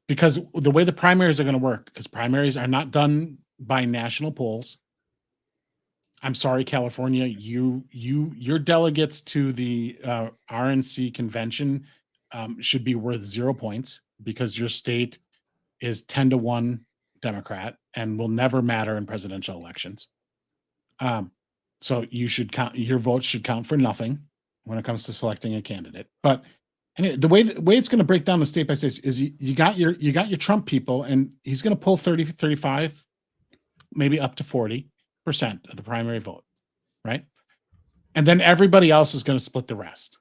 Because the way the primaries are going to work, because primaries are not done by national polls. I'm sorry, California, your delegates to the RNC convention should be worth 0 points, because your state is 10-1 Democrat and will never matter in presidential elections. So you should count, your vote should count for nothing when it comes to selecting a candidate. But anyway, the way it's going to break down the state by state is you got your Trump people, and he's going to pull 30, 35, maybe up to 40% of the primary vote, right? And then everybody else is going to split the rest.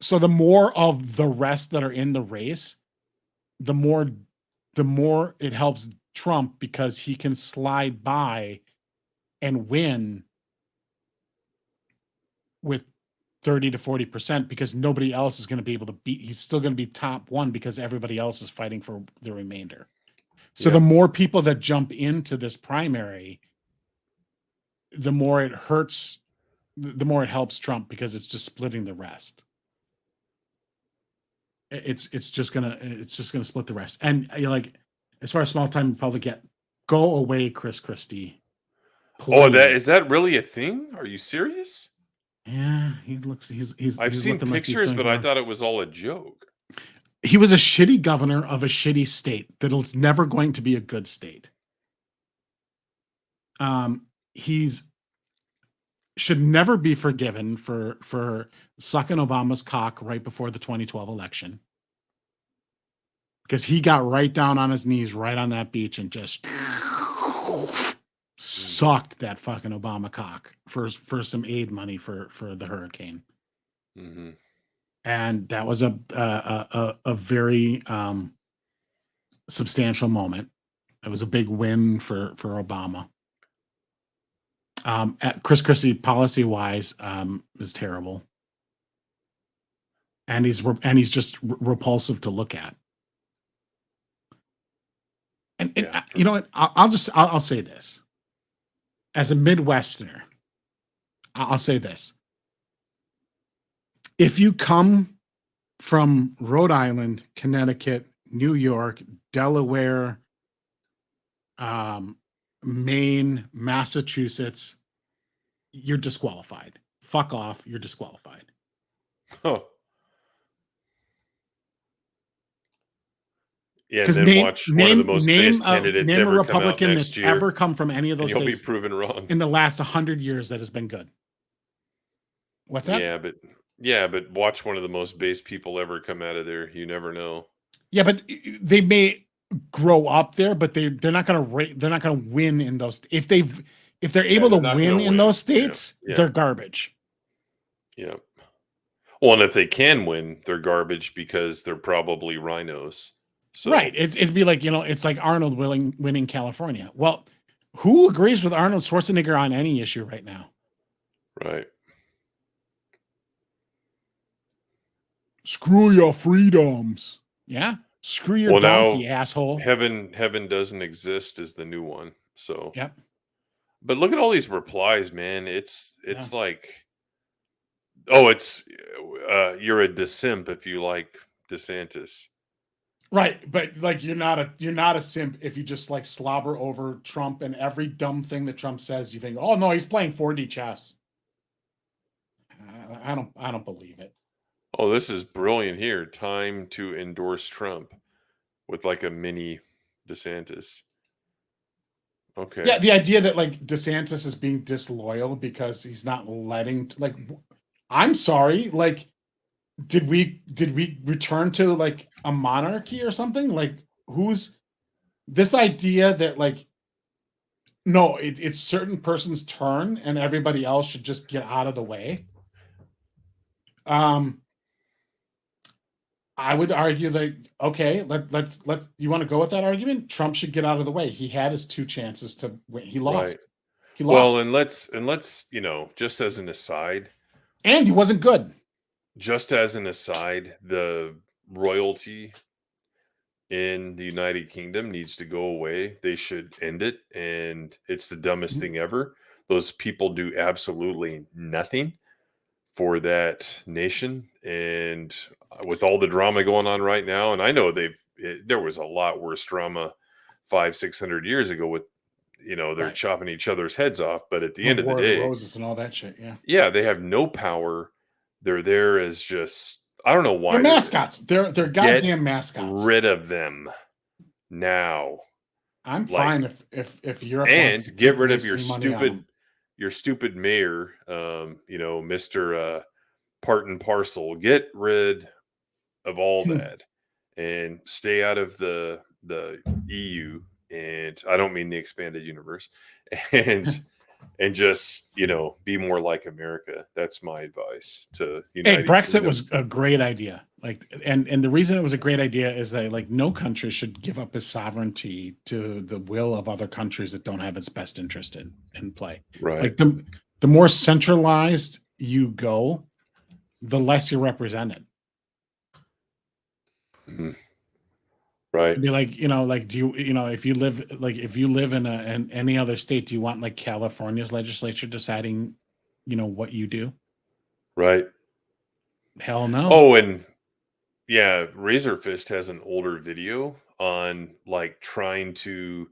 So the more of the rest that are in the race, the more it helps Trump, because he can slide by and win with 30 to 40%, because nobody else is going to be able to beat. He's still going to be top one because everybody else is fighting for the remainder. So the more people that jump into this primary, the more it hurts, the more it helps Trump, because it's just splitting the rest. It's just gonna split the rest. And you know, like, as far as small time Republic, go away, Chris Christie. Please. Oh, is that really a thing? Are you serious? Yeah, he looks. I've seen pictures, but I thought it was all a joke. He was a shitty governor of a shitty state that's never going to be a good state. He's should never be forgiven for sucking Obama's cock right before the 2012 election, because he got right down on his knees right on that beach and just sucked that fucking Obama cock for some aid money for the hurricane. And that was a very substantial moment. It was a big win for Obama. Chris Christie, policy wise, is terrible, and he's just repulsive to look at. And you know what? I'll say this. As a Midwesterner, I'll say this. If you come from Rhode Island, Connecticut, New York, Delaware, Maine, Massachusetts, you're disqualified. Fuck off. You're disqualified. Oh. Yeah, and then watch one of the most base candidates name ever a Republican come out that's next year, ever come from any of those and you'll states be proven wrong in the last 100 years that has been good. What's that? Yeah, but watch one of the most base people ever come out of there. You never know. Yeah, but they may grow up there, but they're not going to win in those. If they're able to win in those states, they're garbage. Yeah. Well, and if they can win, they're garbage because they're probably rhinos. So. Right. It'd be like, you know, it's like Arnold winning California. Well, who agrees with Arnold Schwarzenegger on any issue right now? Right. Screw your freedoms. Yeah. Screw your donkey, asshole. Heaven doesn't exist is the new one. So. Yep. But look at all these replies, man. It's like, oh, it's you're a DeSimp if you like DeSantis. Right, but like you're not a simp if you just like slobber over Trump and every dumb thing that Trump says. You think, oh no, he's playing 4D chess. I don't believe it. Oh, this is brilliant here. Time to endorse Trump with like a mini DeSantis. Okay. Yeah, the idea that like DeSantis is being disloyal because he's not letting like I'm sorry, like did we return to like a monarchy or something? Like who's this idea that like no, it's certain person's turn and everybody else should just get out of the way. I would argue that okay, let's you want to go with that argument? Trump should get out of the way. He had his 2 chances to win. He lost. Right. He lost. Well, and let's, you know, just as an aside, and he wasn't good. Just as an aside, the royalty in the United Kingdom needs to go away. They should end it, and it's the dumbest thing ever. Those people do absolutely nothing for that nation, and with all the drama going on right now, and I know there was a lot worse drama 500-600 years ago with, you know, they're chopping each other's heads off, but at the end of the day, Roses and all that shit, yeah, they have no power. They're there as just, I don't know why. They're mascots. They're goddamn mascots. Rid of them now. I'm fine if Europe and get rid of your stupid mayor, you know, Mr. Part and Parcel. Get rid of all that and stay out of the EU. And I don't mean the expanded universe. And just, you know, be more like America. That's my advice to United Brexit Kingdom. was a great idea. Like, and the reason it was a great idea is that like no country should give up its sovereignty to the will of other countries that don't have its best interest in play. Right. Like the more centralized you go, the less you're represented. Mm-hmm. Right. It'd be like, you know, like do you know if you live in any other state, do you want like California's legislature deciding, you know, what you do? Right. Hell no. Oh, and yeah, Razorfist has an older video on like trying to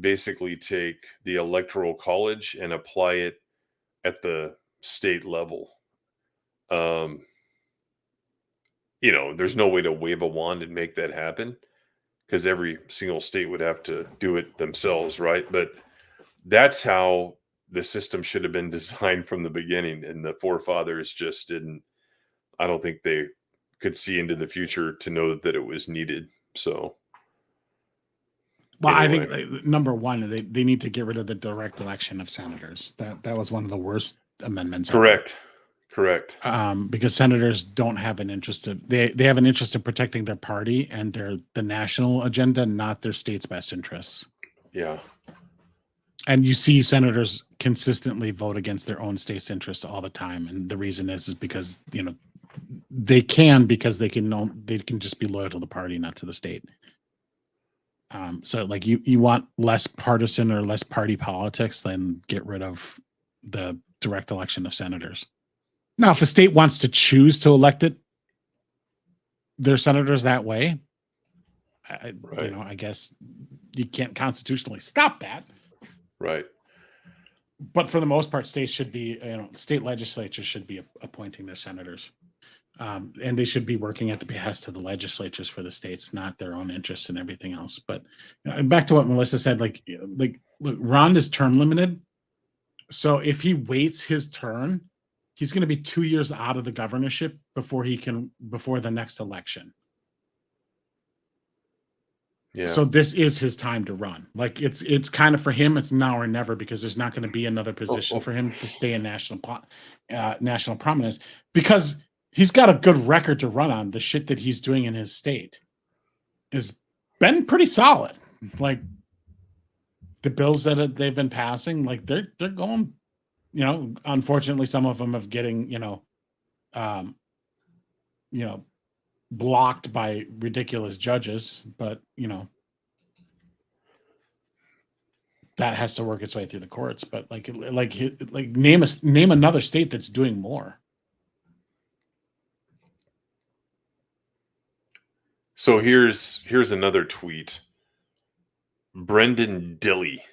basically take the electoral college and apply it at the state level. You know, there's no way to wave a wand and make that happen, because every single state would have to do it themselves, right? But that's how the system should have been designed from the beginning, and the forefathers just didn't. I don't think they could see into the future to know that it was needed. So, well, anyway. I think number one, they need to get rid of the direct election of senators. That was one of the worst amendments. Correct. Because senators don't have an interest they have an interest in protecting their party and the national agenda, not their state's best interests. Yeah. And you see senators consistently vote against their own state's interest all the time, and the reason is because, you know, because they can just be loyal to the party, not to the state. So like you want less partisan or less party politics, then get rid of the direct election of senators. Now, if a state wants to choose to elect their senators that way, you know, I guess you can't constitutionally stop that. Right. But for the most part, states should be, you know, state legislatures should be appointing their senators. And they should be working at the behest of the legislatures for the states, not their own interests and everything else. But you know, back to what Melissa said, like look, Ron is term limited. So if he waits his turn, he's going to be 2 years out of the governorship before the next election. Yeah. So this is his time to run. Like it's kind of for him, it's now or never, because there's not going to be another position for him to stay in national prominence, because he's got a good record to run on. The shit that he's doing in his state has been pretty solid. Like the bills that they've been passing, like they're going. You know, unfortunately, some of them have getting, blocked by ridiculous judges, but you know, that has to work its way through the courts. But like name another state that's doing more. So here's another tweet. Brendan Dilly.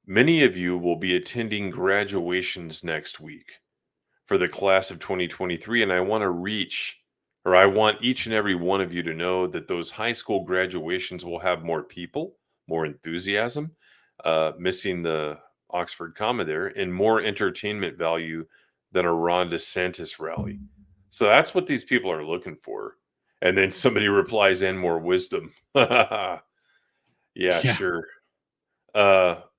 Many of you will be attending graduations next week for the class of 2023, and I want each and every one of you to know that those high school graduations will have more people, more enthusiasm, missing the Oxford comma there, and more entertainment value than a Ron DeSantis rally. So that's what these people are looking for. And then somebody replies, and more wisdom. Yeah, sure.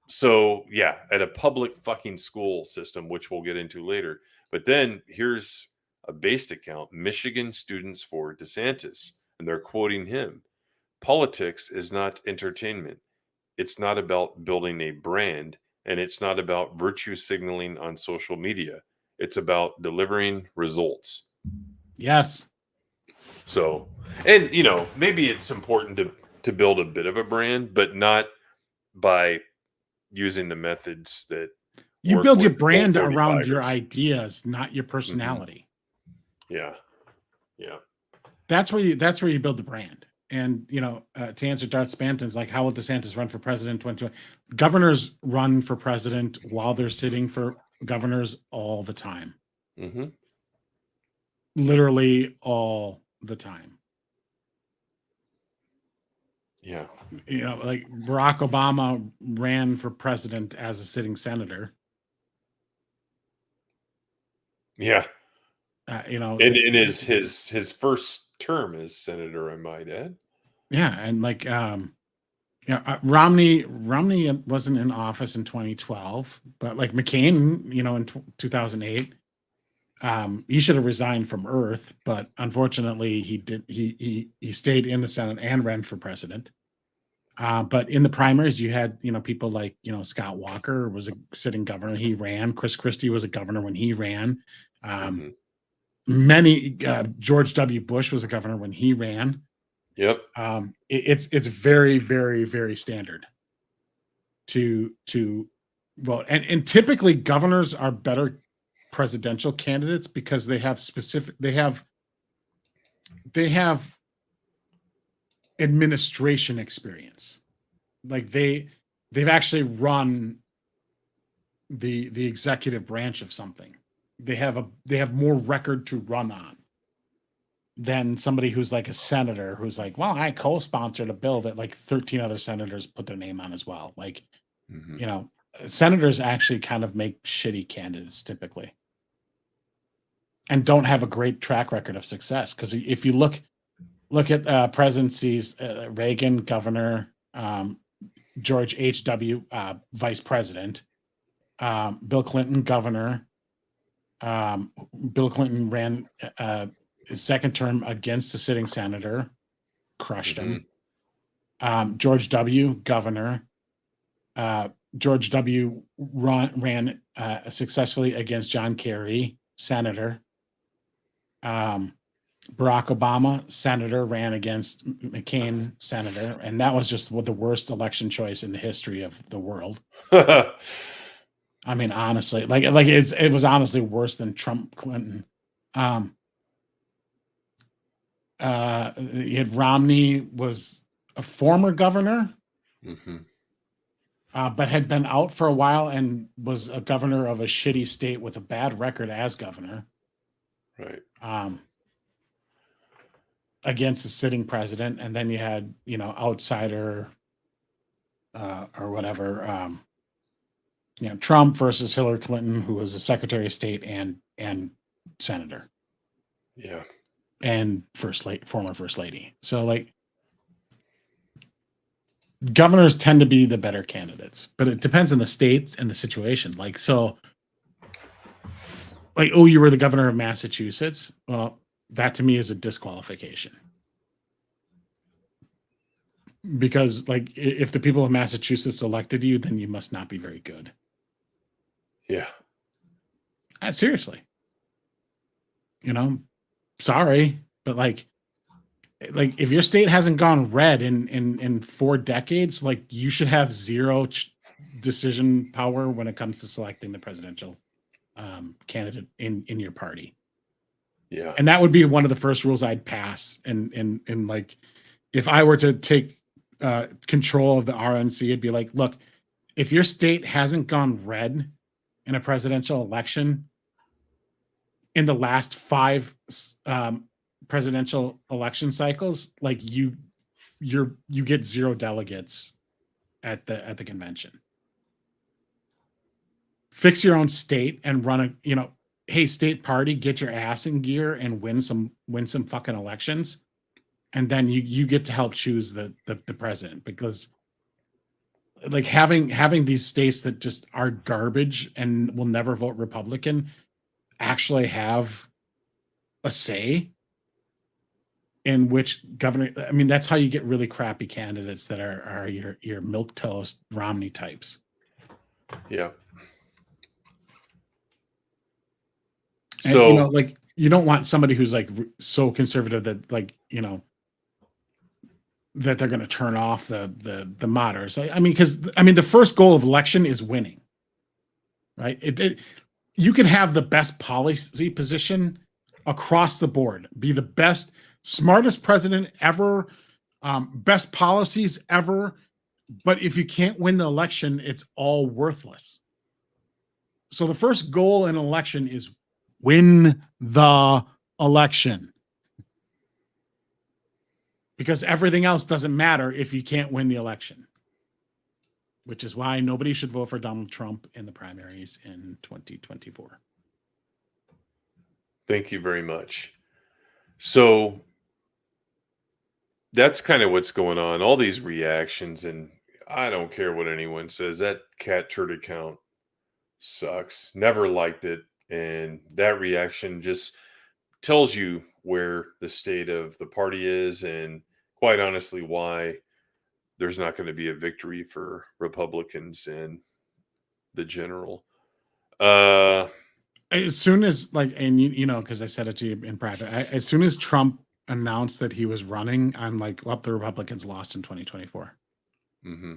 So yeah, at a public fucking school system, which we'll get into later. But then here's a based account, Michigan Students for DeSantis, and they're quoting him. Politics is not entertainment. It's not about building a brand, and it's not about virtue signaling on social media. It's about delivering results. Yes. So, and maybe it's important to build a bit of a brand, but not by using the methods that you build your brand around your ideas, not your personality. Yeah. That's where you build the brand. And to answer Darth Spanton's, like, how will DeSantis run for president in 2020? Governors run for president while they're sitting for governors all the time. Mm-hmm. Literally all the time. Yeah. Like Barack Obama ran for president as a sitting senator. Yeah. In his first term as senator, I might add. Yeah, and like Romney wasn't in office in 2012, but like McCain, in 2008, he should have resigned from Earth, but unfortunately he did. He stayed in the Senate and ran for president. But in the primaries, you had people like Scott Walker was a sitting governor. He ran. Chris Christie was a governor when he ran. George W. Bush was a governor when he ran. Yep. It's very, very, very standard to vote, and typically governors are better presidential candidates because they have administration experience. Like they've actually run the executive branch of something. They have more record to run on than somebody who's like a senator who's like, well, I co-sponsored a bill that like 13 other senators put their name on as well. Like, senators actually kind of make shitty candidates typically and don't have a great track record of success. Because if you look at presidencies, Reagan, governor, George H.W., vice president, Bill Clinton, governor. Bill Clinton ran his second term against a sitting senator, crushed him. George W., governor. George W. ran successfully against John Kerry, senator. Barack Obama, senator, ran against McCain, senator, and that was just the worst election choice in the history of the world. I mean, honestly, like it was honestly worse than Trump, Clinton. You had Romney was a former governor, but had been out for a while and was a governor of a shitty state with a bad record as governor. Right. Against the sitting president, and then you had outsider or whatever. Trump versus Hillary Clinton, who was a Secretary of State and senator. Yeah. And former first lady. So like governors tend to be the better candidates, but it depends on the state and the situation. Like, so like, oh, you were the governor of Massachusetts. Well, that to me is a disqualification. Because like, if the people of Massachusetts elected you, then you must not be very good. Yeah. Seriously. Sorry, but like if your state hasn't gone red in 4 decades, like you should have zero decision power when it comes to selecting the presidential candidate in your party. Yeah. And that would be one of the first rules I'd pass and like if I were to take control of the RNC, it'd be like, look, if your state hasn't gone red in a presidential election in the last 5 presidential election cycles, like you get 0 delegates at the convention. Fix your own state and run a, hey, state party, get your ass in gear and win some fucking elections. And then you get to help choose the president, because like having these states that just are garbage and will never vote Republican actually have a say in which governor. I mean, that's how you get really crappy candidates that are your milquetoast Romney types. Yeah. And, so like, you don't want somebody who's like so conservative that like, that they're going to turn off the moderators. I mean, because the first goal of election is winning, right? You can have the best policy position across the board, be the best, smartest president ever, best policies ever, but if you can't win the election, it's all worthless. So the first goal in an election is win the election. Because everything else doesn't matter if you can't win the election. Which is why nobody should vote for Donald Trump in the primaries in 2024. Thank you very much. So that's kind of what's going on. All these reactions, and I don't care what anyone says. That cat turd account sucks. Never liked it. And that reaction just tells you where the state of the party is, and quite honestly, why there's not going to be a victory for Republicans in the general. As soon as because I said it to you in private, as soon as Trump announced that he was running, I'm like, well, the Republicans lost in 2024. Mm-hmm.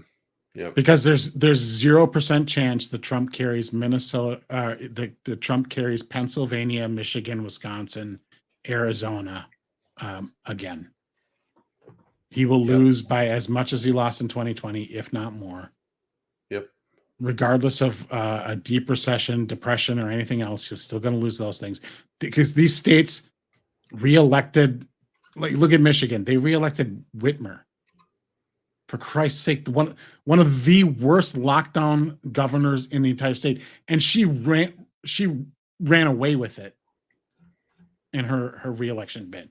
Yeah, because there's 0% chance that Trump carries Minnesota, the Trump carries Pennsylvania, Michigan, Wisconsin, Arizona again. He will lose by as much as he lost in 2020, if not more. Yep. Regardless of a deep recession, depression, or anything else, he's still going to lose those things, because these states reelected. Like, look at Michigan; they reelected Whitmer. For Christ's sake, one of the worst lockdown governors in the entire state, and she ran away with it in her reelection bid.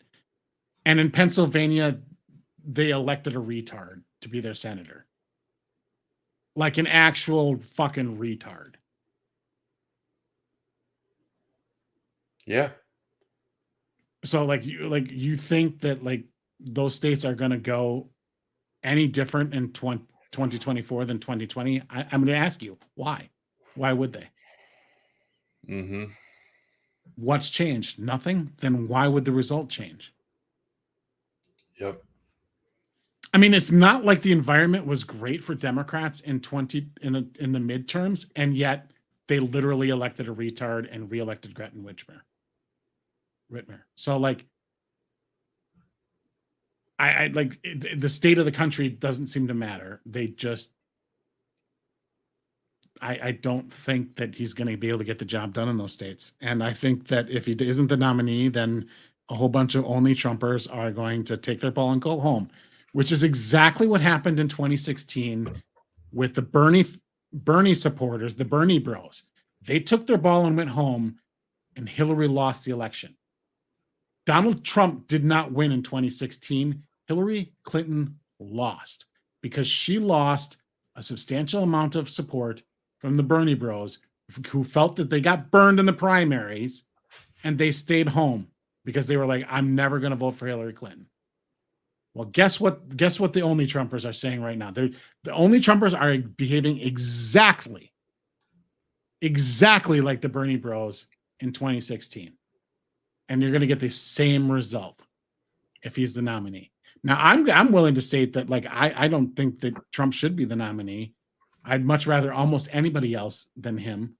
And in Pennsylvania, they elected a retard to be their senator, like an actual fucking retard. Yeah. So you think that like those states are going to go any different in 2024 than 2020? I'm going to ask you, why? Why would they? Mm-hmm. What's changed? Nothing? Then why would the result change? Yep. I mean, it's not like the environment was great for Democrats in the midterms, and yet they literally elected a retard and reelected Gretchen Whitmer. So like, I like the state of the country doesn't seem to matter. They just, I don't think that he's going to be able to get the job done in those states. And I think that if he isn't the nominee, then a whole bunch of only Trumpers are going to take their ball and go home, which is exactly what happened in 2016 with the Bernie supporters, the Bernie bros. They took their ball and went home, and Hillary lost the election. Donald Trump did not win in 2016. Hillary Clinton lost because she lost a substantial amount of support from the Bernie bros, who felt that they got burned in the primaries, and they stayed home because they were like, I'm never going to vote for Hillary Clinton. Well, guess what the only Trumpers are saying right now? The only Trumpers are behaving exactly like the Bernie bros in 2016. And you're going to get the same result if he's the nominee. Now, I'm willing to say that, like, I don't think that Trump should be the nominee. I'd much rather almost anybody else than him.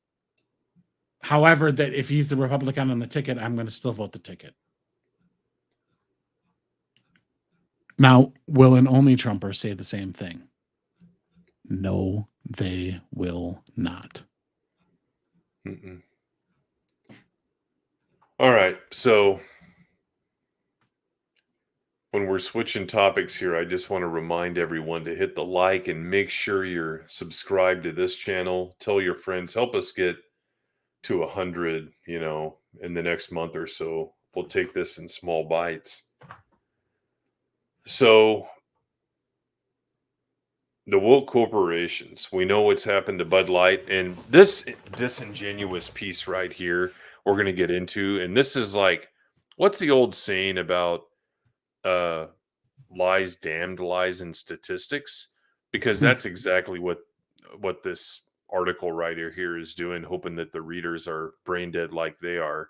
However, that if he's the Republican on the ticket, I'm going to still vote the ticket. Now, will an only Trumper say the same thing? No, they will not. Mm-mm. All right. So when we're switching topics here, I just want to remind everyone to hit the like and make sure you're subscribed to this channel. Tell your friends, help us get to 100, in the next month or so. We'll take this in small bites. So the woke corporations, we know what's happened to Bud Light, and this disingenuous piece right here we're going to get into. And this is like, what's the old saying about lies, damned lies, and statistics? Because that's exactly what this article writer here is doing, hoping that the readers are brain dead like they are,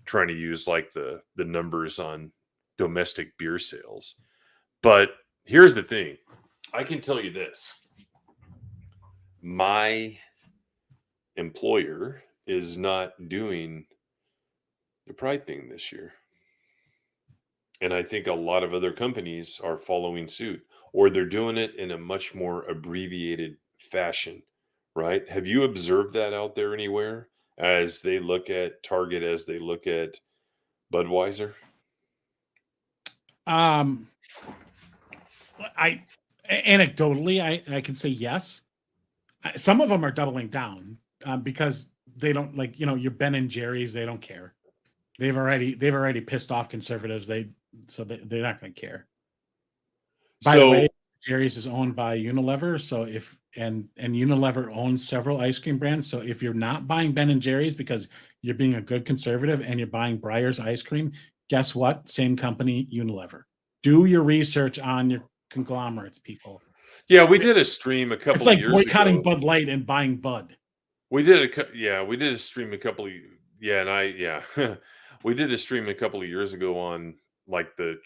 trying to use like the numbers on domestic beer sales. But here's the thing. I can tell you this. My employer is not doing the Pride thing this year. And I think a lot of other companies are following suit, or they're doing it in a much more abbreviated fashion, right? Have you observed that out there anywhere as they look at Target, as they look at Budweiser? Anecdotally, I can say yes. Some of them are doubling down because they don't like, your Ben and Jerry's. They don't care. They've already pissed off conservatives. They're not going to care. By the way, Jerry's is owned by Unilever. So and Unilever owns several ice cream brands. So if you're not buying Ben and Jerry's because you're being a good conservative and you're buying Breyer's ice cream, guess what? Same company, Unilever. Do your research on your conglomerates, people. Yeah, we did a stream a couple of years ago. It's like boycotting Bud Light and buying Bud. We did a stream a couple of we did a stream a couple of years ago on like the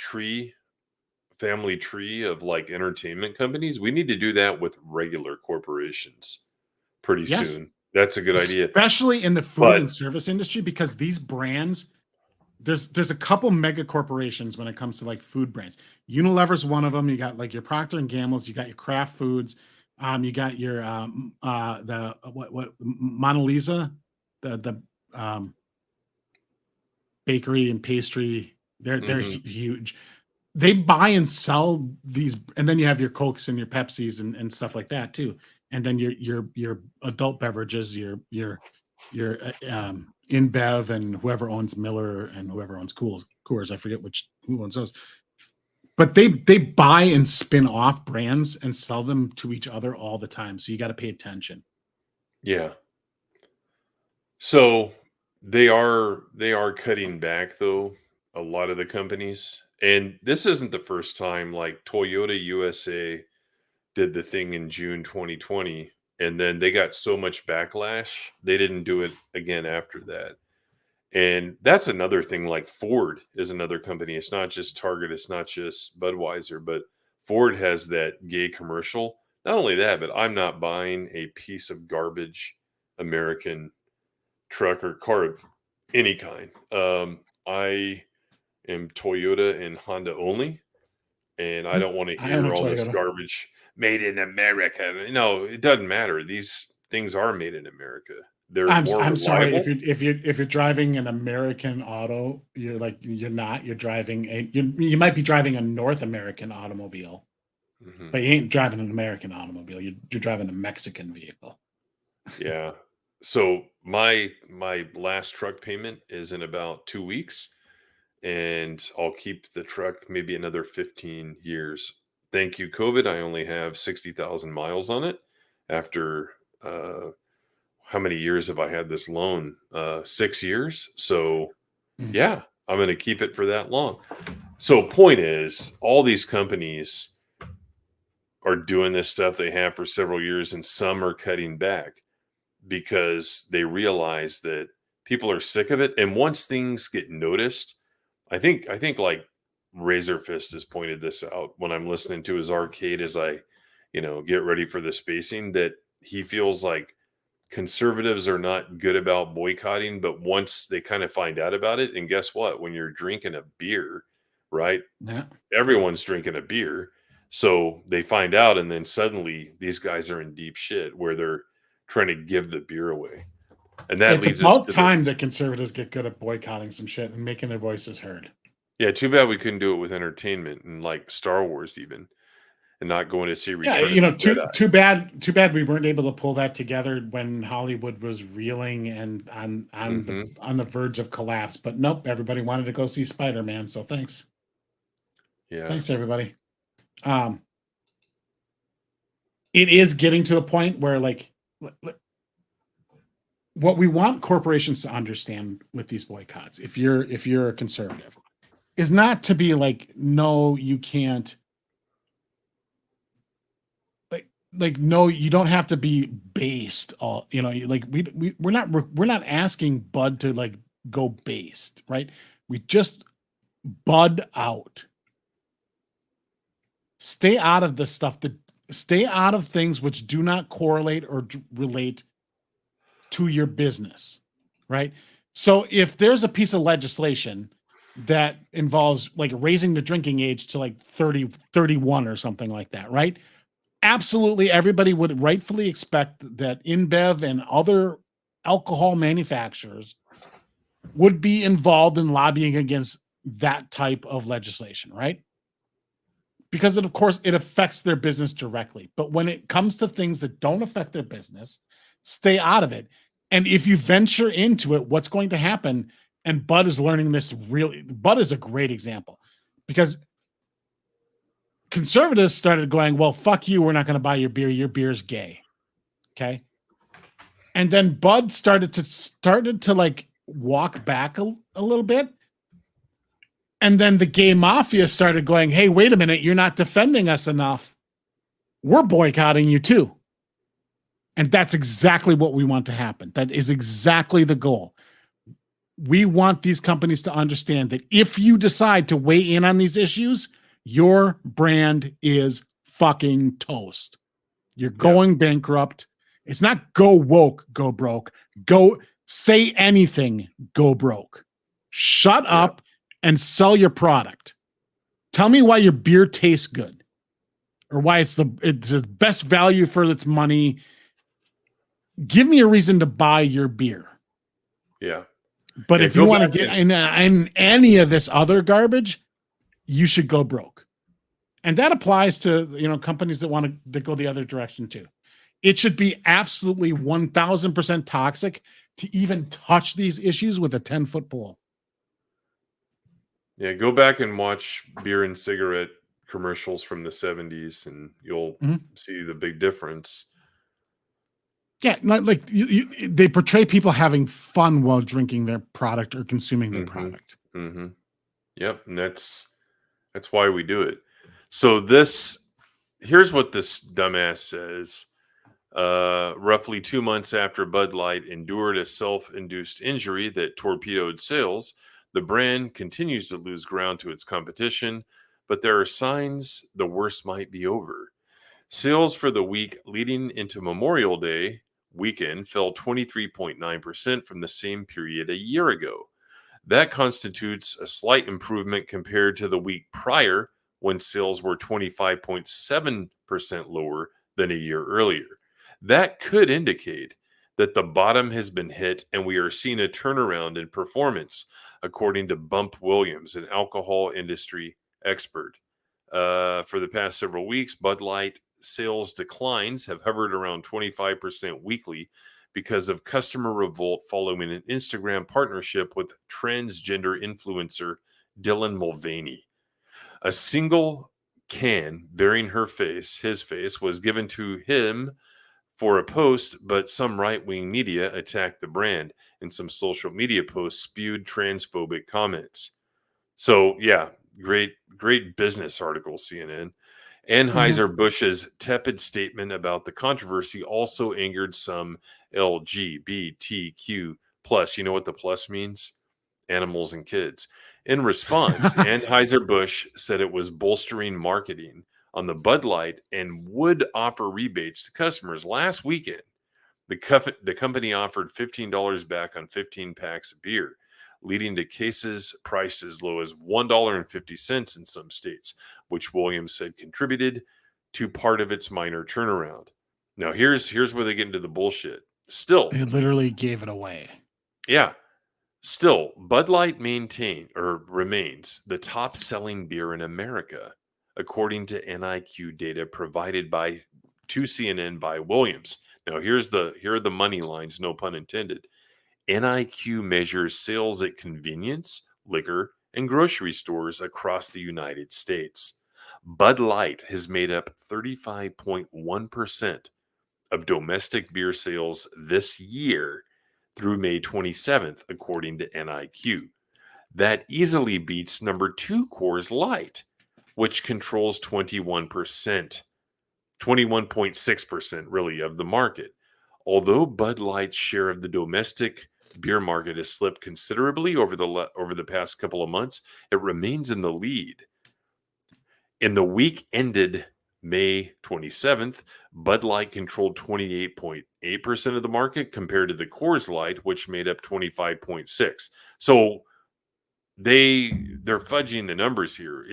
family tree of like entertainment companies. We need to do that with regular corporations pretty soon. That's a good idea, especially in the food and service industry, because these brands, there's a couple mega corporations when it comes to like food brands. Unilever's one of them. You got like your Procter and Gamble's, you got your Kraft Foods, you got your the Mona Lisa, the bakery and pastry. They're huge. They buy and sell these, and then you have your Cokes and your Pepsis and stuff like that too. And then your adult beverages, your InBev and whoever owns Miller and whoever owns Coors. I forget who owns those. But they buy and spin off brands and sell them to each other all the time. So you got to pay attention. Yeah. So they are cutting back though, a lot of the companies. And this isn't the first time, like Toyota USA did the thing in June 2020, and then they got so much backlash, they didn't do it again after that. And that's another thing, like Ford is another company. It's not just Target, it's not just Budweiser, but Ford has that gay commercial. Not only that, but I'm not buying a piece of garbage American truck or car of any kind. I am Toyota and Honda only, and I don't want to hear all this garbage made in America. No, it doesn't matter. These things are made in America. I'm sorry if you're driving an American auto, you're driving you might be driving a North American automobile, but you ain't driving an American automobile. You're driving a Mexican vehicle. Yeah. So my last truck payment is in about 2 weeks, and I'll keep the truck maybe another 15 years. Thank you, COVID. I only have 60,000 miles on it after how many years have I had this loan? 6 years. So yeah, I'm going to keep it for that long. So point is, all these companies are doing this stuff they have for several years, and some are cutting back because they realize that people are sick of it. And once things get noticed, I think like Razor Fist has pointed this out when I'm listening to his arcade as I, get ready for the spacing, that he feels like conservatives are not good about boycotting, but once they kind of find out about it, and guess what? When you're drinking a beer, right? Yeah. Everyone's drinking a beer. So they find out, and then suddenly these guys are in deep shit where they're trying to give the beer away. And that It's leads about us to time that conservatives get good at boycotting some shit and making their voices heard. Yeah, too bad we couldn't do it with entertainment and like Star Wars even, and not going to see Return of the Jedi. Too bad we weren't able to pull that together when Hollywood was reeling and on the verge of collapse. But nope, everybody wanted to go see Spider-Man, so thanks. Yeah. Thanks, everybody. It is getting to the point where, like, what we want corporations to understand with these boycotts, if you're a conservative, is not to be like, no, you can't. Like no, you don't have to be based. All like we're not asking Bud to like go based, right? We just Bud out. Stay out of the stuff stay out of things which do not correlate or relate to your business, right? So if there's a piece of legislation that involves like raising the drinking age to like 31 or something like that, right? Absolutely, everybody would rightfully expect that InBev and other alcohol manufacturers would be involved in lobbying against that type of legislation, right? Because of course it affects their business directly. But when it comes to things that don't affect their business, stay out of it. And if you venture into it, what's going to happen? And Bud is learning this really. Bud is a great example because conservatives started going, well, fuck you. We're not going to buy your beer. Your beer's gay. Okay. And then Bud started to like walk back a little bit. And then the gay mafia started going, hey, wait a minute. You're not defending us enough. We're boycotting you too. And that's exactly what we want to happen. That is exactly the goal. We want these companies to understand that if you decide to weigh in on these issues, your brand is fucking toast. You're going bankrupt. It's not go woke, go broke. Go say anything, go broke. Shut up and sell your product. Tell me why your beer tastes good or why it's the best value for its money. Give me a reason to buy your beer. Yeah. But if you want to get in any of this other garbage, you should go broke. And that applies to, companies that go the other direction too. It should be absolutely 1000% toxic to even touch these issues with a 10-foot pole. Yeah, go back and watch beer and cigarette commercials from the 70s and you'll see the big difference. Yeah, like they portray people having fun while drinking their product or consuming their product. Mm-hmm. Yep, and that's why we do it. So here's what this dumbass says. Roughly 2 months after Bud Light endured a self-induced injury that torpedoed sales, the brand continues to lose ground to its competition, but there are signs the worst might be over. Sales for the week leading into Memorial Day weekend fell 23.9% from the same period a year ago. That constitutes a slight improvement compared to the week prior, when sales were 25.7% lower than a year earlier. That could indicate that the bottom has been hit and we are seeing a turnaround in performance, according to Bump Williams, an alcohol industry expert. For the past several weeks, Bud Light sales declines have hovered around 25% weekly because of customer revolt following an Instagram partnership with transgender influencer Dylan Mulvaney. A single can bearing his face, was given to him for a post, but some right-wing media attacked the brand, and some social media posts spewed transphobic comments. So, yeah, great business article, CNN. Anheuser-Busch's tepid statement about the controversy also angered some LGBTQ+. You know what the plus means? Animals and kids. In response, Anheuser-Busch said it was bolstering marketing on the Bud Light and would offer rebates to customers. Last weekend, the company offered $15 back on 15 packs of beer. leading to cases priced as low as $1.50 in some states, which Williams said contributed to part of its minor turnaround. Now, here's where they get into the bullshit. Still, They literally gave it away. yeah. Still, Bud Light remains the top-selling beer in America, according to NIQ data provided to CNN by Williams. Now, here are the money lines, no pun intended. NIQ measures sales at convenience, liquor, and grocery stores across the United States. Bud Light has made up 35.1% of domestic beer sales this year through May 27th, according to NIQ. That easily beats number 2 Coors Light, which controls 21.6% really of the market. Although Bud Light's share of the domestic beer market has slipped considerably over the past couple of months, it remains in the lead. In the week ended May 27th, Bud Light controlled 28.8% of the market compared to the Coors Light, which made up 25.6%. So they're fudging the numbers here.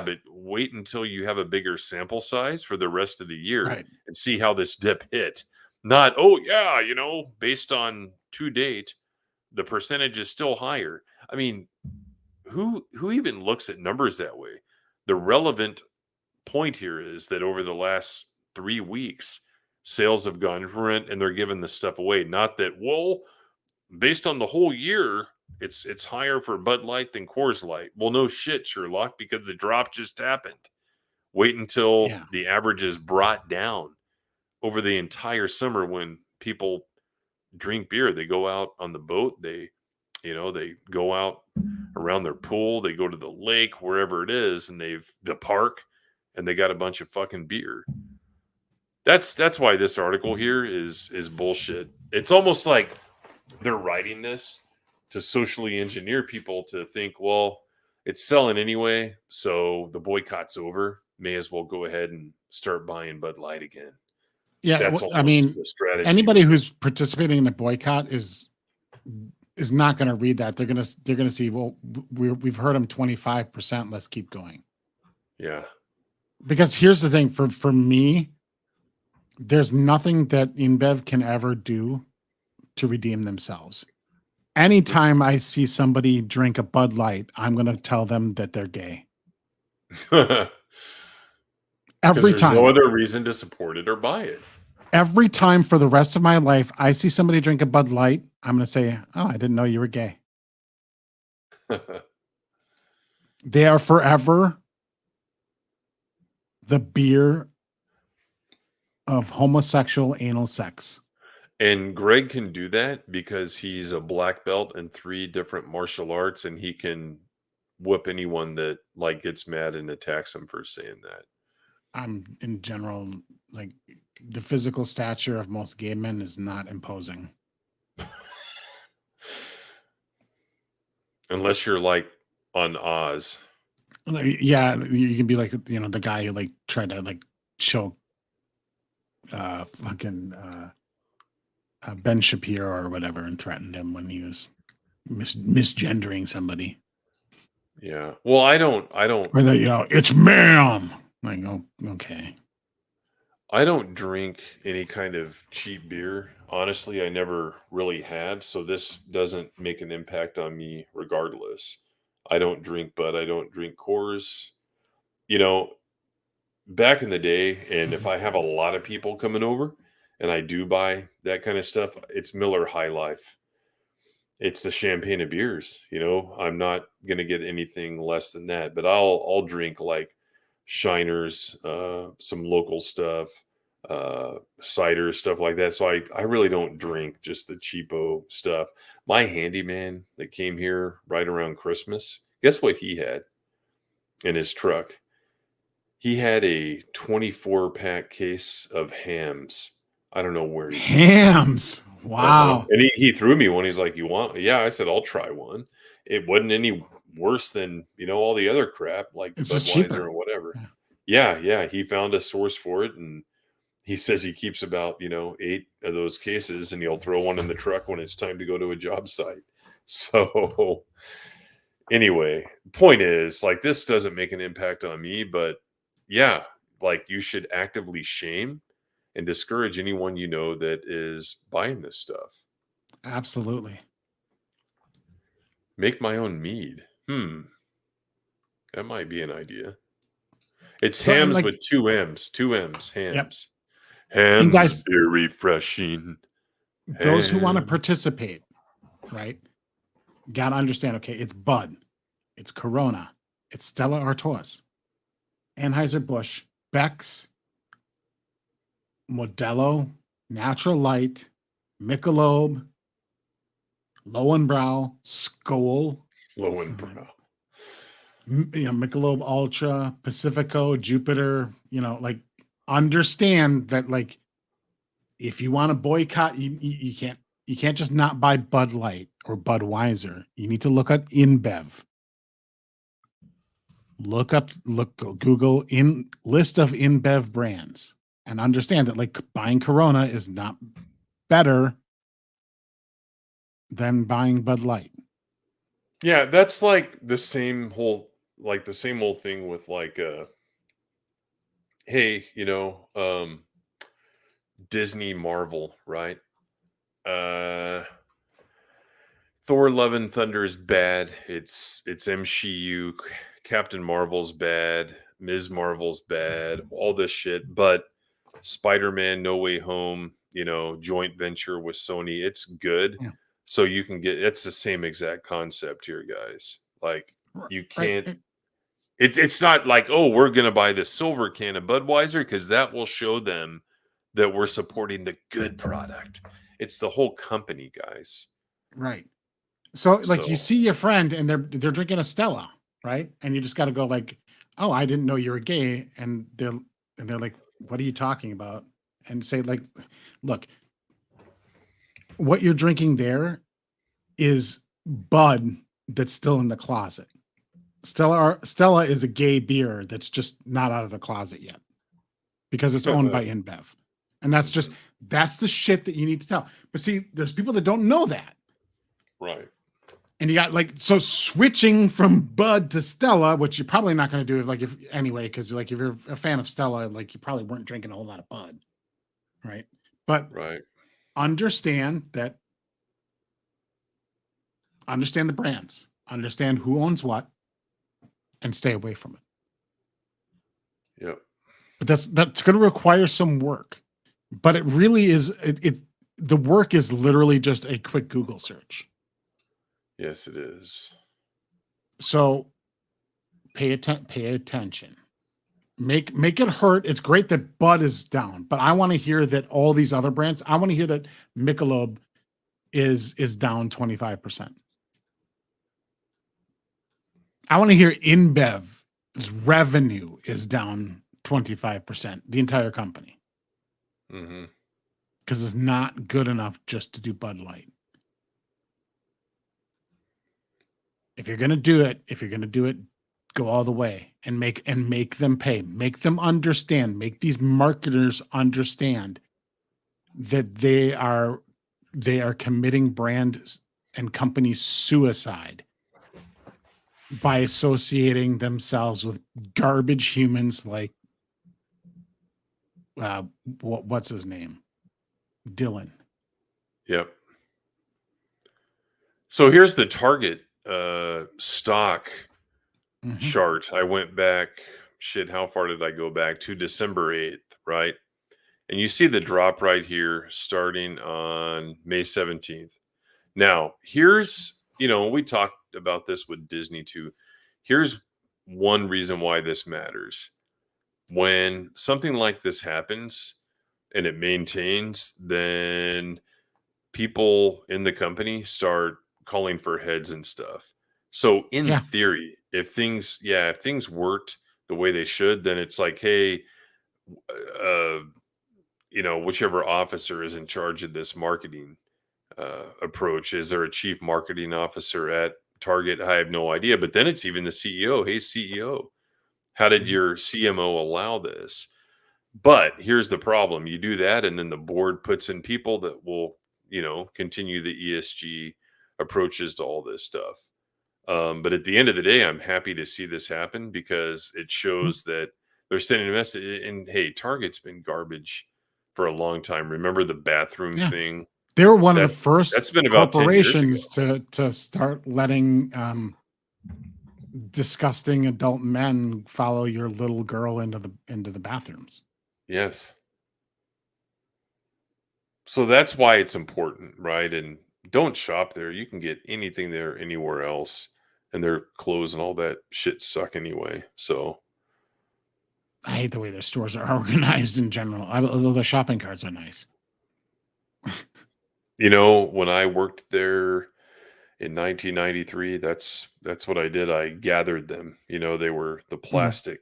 But wait until you have a bigger sample size for the rest of the year and see how this dip hit. Not, based on to date, the percentage is still higher. I mean, who even looks at numbers that way? The relevant point here is that over the last 3 weeks, sales have gone rent and they're giving the stuff away. Not that, based on the whole year, it's higher for Bud Light than Coors Light. Well, no shit, Sherlock, because the drop just happened. Wait until the average is brought down over the entire summer when people drink beer. They go out on the boat. They go out around their pool. They go to the lake, wherever it is, and the park, and they got a bunch of fucking beer. That's why this article here is bullshit. It's almost like they're writing this to socially engineer people to think, well, it's selling anyway, so the boycott's over. May as well go ahead and start buying Bud Light again. Yeah, the strategy. Anybody who's participating in the boycott is not going to read that. They're going to see, well, we've heard them 25%. Let's keep going. Yeah. Because here's the thing, for me, there's nothing that InBev can ever do to redeem themselves. Anytime I see somebody drink a Bud Light, I'm going to tell them that they're gay. Every time. No other reason to support it or buy it. Every time for the rest of my life, I see somebody drink a Bud Light, I'm going to say, oh, I didn't know you were gay. They are forever the beer of homosexual anal sex. And Greg can do that because he's a black belt in 3 different martial arts, and he can whoop anyone that gets mad and attacks him for saying that. I'm in general, the physical stature of most gay men is not imposing. Unless you're on Oz. Yeah, you can be the guy who tried to choke Ben Shapiro or whatever and threatened him when he was misgendering somebody. Yeah. Well, I don't. Or it's ma'am. Okay. I don't drink any kind of cheap beer. Honestly, I never really have. So this doesn't make an impact on me regardless. I don't drink Bud. I don't drink Coors. Back in the day, and if I have a lot of people coming over and I do buy that kind of stuff, it's Miller High Life. It's the champagne of beers. I'm not going to get anything less than that, but I'll drink Shiners, some local stuff, cider, stuff like that. So I really don't drink just the cheapo stuff. My handyman that came here right around Christmas, guess what he had in his truck? He had a 24-pack case of hams. I don't know where hams. Wow. And he threw me one. He's like, "You want?" Yeah, I said, "I'll try one." It wasn't any worse than all the other crap like Budweiser or whatever. Yeah. He found a source for it, and he says he keeps about 8 of those cases, and he'll throw one in the truck when it's time to go to a job site. So anyway, point is, like, this doesn't make an impact on me, but yeah, like, you should actively shame and discourage anyone you know that is buying this stuff. Absolutely. Make my own mead. That might be an idea. It's So, and, hams like- with two M's. Hams. Yep. Hams, guys- very refreshing. Those who want to Ham. participate, right? Got to understand, okay, it's Bud, it's Corona, it's Stella Artois, Anheuser-Busch, Beck's, Modelo, Natural Light, Michelob, Lowenbrau, Skoll, Lowenbrau. Michelob Ultra, Pacifico, Jupiter, like, understand that, like, if you want to boycott, you can't just not buy Bud Light or Budweiser. You need to look up InBev. Google list of InBev brands and understand that, like, buying Corona is not better than buying Bud Light. Yeah, that's like the same old thing with, like, hey, Disney Marvel, right? Thor Love and Thunder is bad. It's MCU. Captain Marvel's bad. Ms. Marvel's bad. All this shit. But Spider-Man No Way Home, joint venture with Sony, it's good. Yeah. So you can get, it's the same exact concept here, guys. Like, you can't, Right. it's not like, oh, we're going to buy the silver can of Budweiser, because that will show them that we're supporting the good product. It's the whole company, guys. Right. So, like, you see your friend and they're drinking a Stella, right? And you just got to go, like, oh, I didn't know you were gay. And they're like, what are you talking about? And say, like, look, what you're drinking there is Bud that's still in the closet. Stella is a gay beer that's just not out of the closet yet because it's owned by InBev. And that's the shit that you need to tell. But see, there's people that don't know that. Right. And you got, like, so switching from Bud to Stella, which you're probably not going to do because, like, if you're a fan of Stella, like, you probably weren't drinking a whole lot of Bud. Right. But understand the brands, understand who owns what, and stay away from it. Yep. But that's going to require some work. But it really is. The work is literally just a quick Google search. Yes, it is. So pay attention. Make it hurt. It's great that Bud is down, but I want to hear that all these other brands. I want to hear that Michelob is down 25%. I want to hear InBev's revenue is down 25%. The entire company. Mm-hmm. Because it's not good enough just to do Bud Light. If you're gonna do it, go all the way and make them pay. Make them understand. Make these marketers understand that they are committing brand and company suicide by associating themselves with garbage humans like what's his name? Dylan. Yep. So here's the Target stock chart. I went back, how far did I go back? To December 8th, right? And you see the drop right here starting on May 17th. Now, here's, we talked about this with Disney too. Here's one reason why this matters. When something like this happens and it maintains, then people in the company start calling for heads and stuff. So in theory, if things worked the way they should, then it's like, hey, whichever officer is in charge of this marketing approach, is there a chief marketing officer at Target? I have no idea. But then it's even the CEO. Hey, CEO, how did your CMO allow this? But here's the problem. You do that, and then the board puts in people that will, continue the ESG approaches to all this stuff. But at the end of the day, I'm happy to see this happen because it shows that they're sending a message. And hey, Target's been garbage for a long time. Remember the bathroom thing? They were one of the first that's been about 10 years corporations to start letting disgusting adult men follow your little girl into the bathrooms. Yes. So that's why it's important, right? And don't shop there. You can get anything there anywhere else, and their clothes and all that shit suck anyway. So I hate the way their stores are organized in general, although the shopping carts are nice. You know, when I worked there in 1993, that's what I did. I gathered them. You know, they were the plastic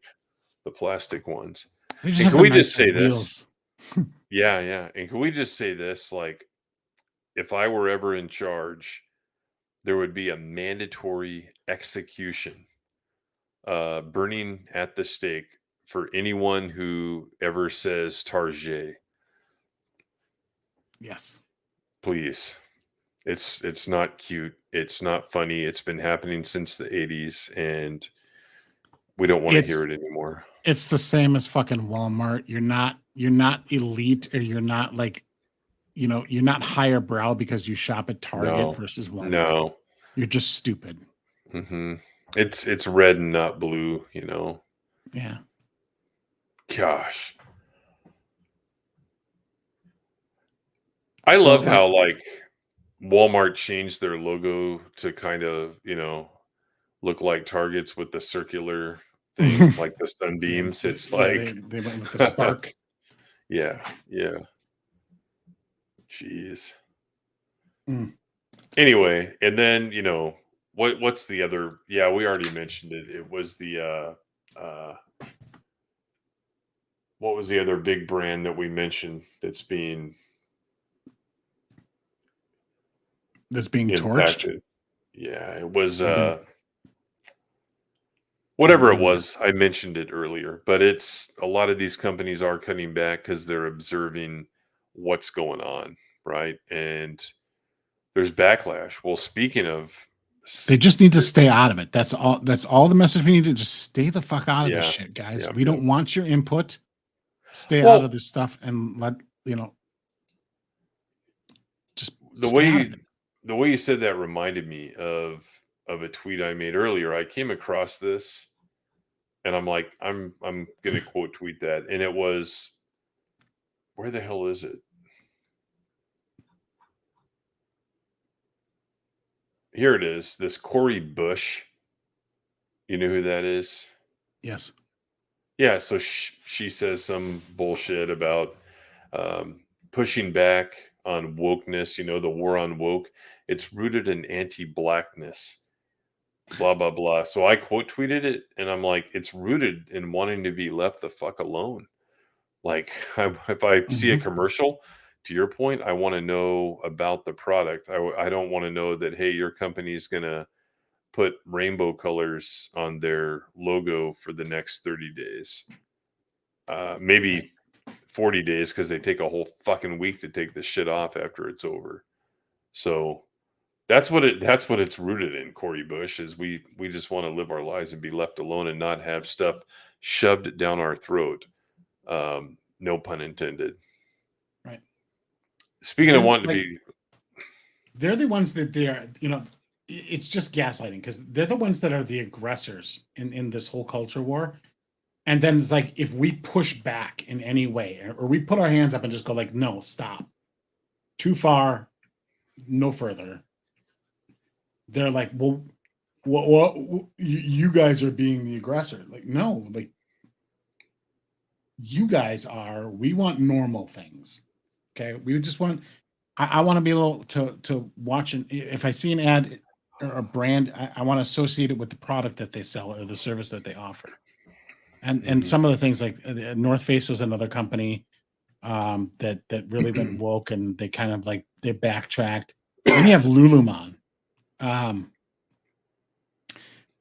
ones. They And just have can the we just nicer say wheels. this? Yeah. And can we just say this? Like, if I were ever in charge, there would be a mandatory execution, burning at the stake for anyone who ever says Target. Yes. Please. It's not cute. It's not funny. It's been happening since the 80s, and we don't want to hear it anymore. It's the same as fucking Walmart. You're not elite, or you're not like, you're not higher brow because you shop at Target versus Walmart. No. You're just stupid. Mm-hmm. It's red and not blue, you know. Yeah. Gosh. I love how like Walmart changed their logo to kind of, look like Target's with the circular thing, like the sunbeams. It's like they went with the spark. Yeah. Jeez. Mm. Anyway, and then what's the other? Yeah, we already mentioned it. It was the what was the other big brand that we mentioned that's being torched? Yeah, it was whatever it was. I mentioned it earlier, but it's a lot of these companies are cutting back because they're observing what's going on, right? And there's backlash. Well, speaking of, they just need to stay out of it. That's all the message we need to just stay the fuck out of this shit, guys. We don't want your input. Stay out of this stuff and let just the way you said that reminded me of a tweet I made earlier. I came across this and I'm like, I'm gonna quote tweet that, and it was, where the hell is it? Here it is. This Cori Bush. You know who that is? Yes. Yeah. So she says some bullshit about pushing back on wokeness. The war on woke. It's rooted in anti-blackness. Blah blah blah. So I quote tweeted it, and I'm like, it's rooted in wanting to be left the fuck alone. Like, if I see a commercial, to your point, I want to know about the product. I don't want to know that, hey, your company's going to put rainbow colors on their logo for the next 30 days. Maybe 40 days, because they take a whole fucking week to take the shit off after it's over. So that's what it's rooted in, Cori Bush, is we just want to live our lives and be left alone and not have stuff shoved down our throat. No pun intended. Right. Speaking of wanting to be, they're the ones that they're, it's just gaslighting, because they're the ones that are the aggressors in this whole culture war. And then it's like, if we push back in any way, or we put our hands up and just go like, no, stop, too far, no further, they're like, well, what you guys are being the aggressor. Like, no, like, you guys are. We want normal things. Okay, we just want. I want to be able to watch, and if I see an ad or a brand, I want to associate it with the product that they sell or the service that they offer. And some of the things, like North Face was another company that really went woke, and they kind of like they backtracked. And you have Lululemon.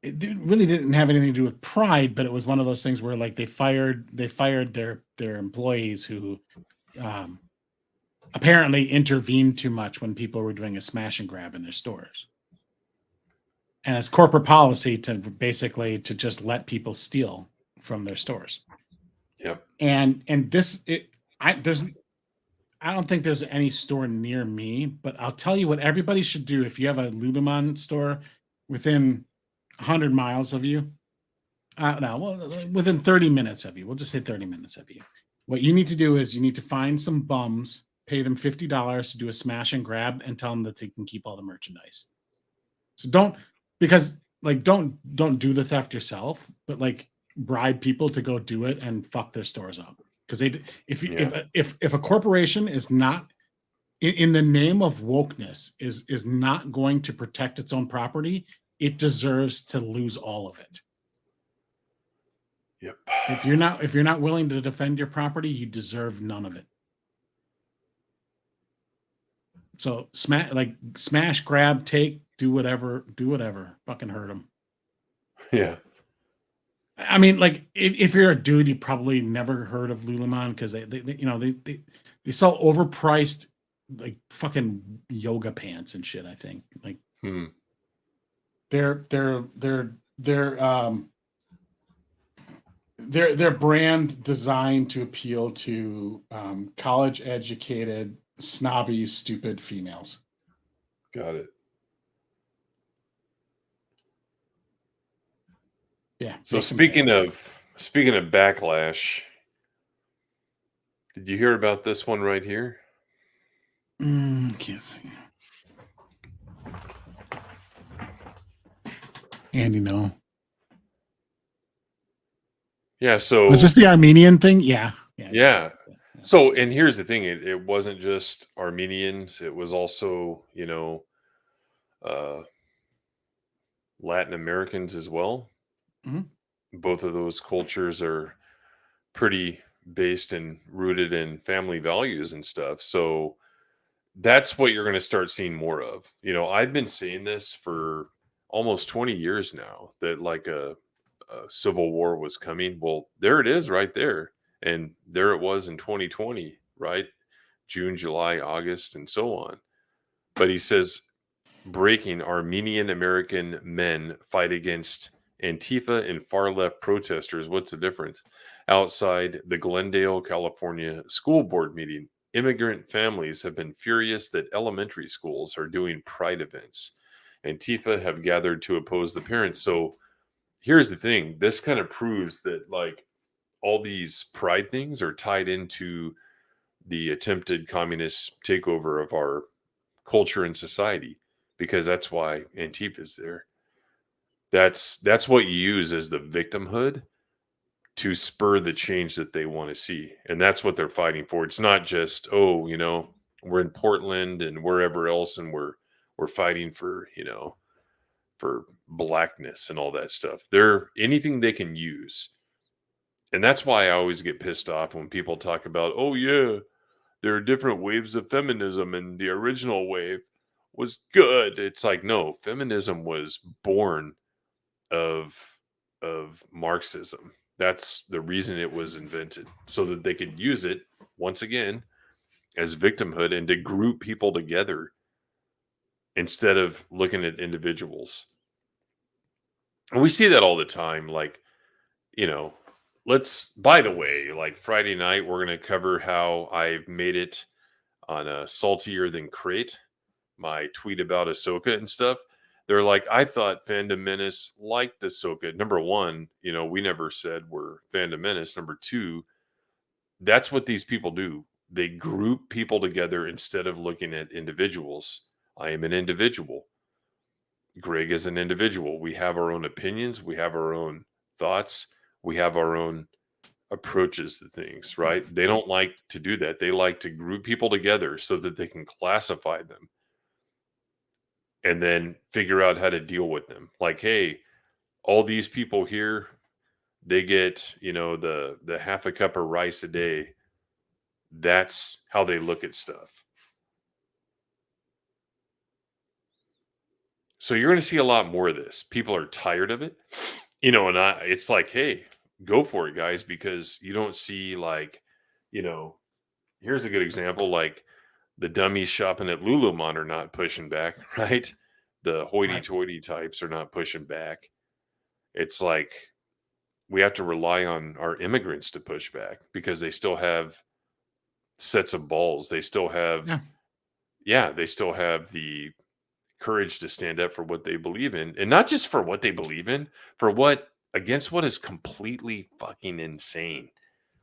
It really didn't have anything to do with pride, but it was one of those things where like they fired their employees who apparently intervened too much when people were doing a smash and grab in their stores. And it's corporate policy to basically to just let people steal from their stores. Yep. And this I don't think there's any store near me, but I'll tell you what everybody should do if you have a Lululemon store within 100 miles of you. Within 30 minutes of you. We'll just say 30 minutes of you. What you need to do is you need to find some bums, pay them $50 to do a smash and grab, and tell them that they can keep all the merchandise. So don't do the theft yourself, but like bribe people to go do it and fuck their stores up. Because if a corporation is not in the name of wokeness is not going to protect its own property, it deserves to lose all of it. Yep. If you're not willing to defend your property, you deserve none of it. So smash, grab, take, do whatever, fucking hurt them. Yeah. I mean, like if you're a dude, you probably never heard of Lululemon because they sell overpriced like fucking yoga pants and shit. I think like They're brand designed to appeal to college educated, snobby, stupid females. Got it. Yeah. So speaking of backlash, did you hear about this one right here? Can't see. Andy, no. Yeah, so was this the Armenian thing? Yeah. So, and here's the thing: it wasn't just Armenians; it was also, Latin Americans as well. Mm-hmm. Both of those cultures are pretty based and rooted in family values and stuff. So that's what you're going to start seeing more of. I've been saying this for almost 20 years now that like a civil war was coming. Well, there it is right there. And there it was in 2020, right? June, July, August, and so on. But he says, breaking Armenian American men fight against Antifa and far left protesters. What's the difference? Outside the Glendale, California school board meeting, immigrant families have been furious that elementary schools are doing pride events. Antifa have gathered to oppose the parents. So here's the thing. This kind of proves that like all these pride things are tied into the attempted communist takeover of our culture and society, because that's why Antifa is there. That's what you use as the victimhood to spur the change that they want to see. And that's what they're fighting for. It's not just, we're in Portland and wherever else and we're fighting for, for blackness and all that stuff. They're anything they can use. And that's why I always get pissed off when people talk about, there are different waves of feminism and the original wave was good. It's like, no, feminism was born of Marxism. That's the reason it was invented, so that they could use it once again as victimhood and to group people together instead of looking at individuals. And we see that all the time. Like, by the way, like Friday night, we're going to cover how I've made it on a Saltier Than Crate, my tweet about Ahsoka and stuff. They're like, I thought Fandom Menace liked Ahsoka. Number one, we never said we're Fandom Menace. Number two, that's what these people do. They group people together instead of looking at individuals. I am an individual. Greg is an individual. We have our own opinions. We have our own thoughts. We have our own approaches to things, right? They don't like to do that. They like to group people together so that they can classify them and then figure out how to deal with them. Like, hey, all these people here, they get, the half a cup of rice a day. That's how they look at stuff. So you're going to see a lot more of this. People are tired of it, and it's like, hey, go for it, guys, because you don't see like, here's a good example. Like The dummies shopping at Lululemon are not pushing back, right? The hoity-toity types are not pushing back. It's like we have to rely on our immigrants to push back because they still have sets of balls. They still have, they still have the courage to stand up for what they believe in, and not just for what they believe in, against what is completely fucking insane.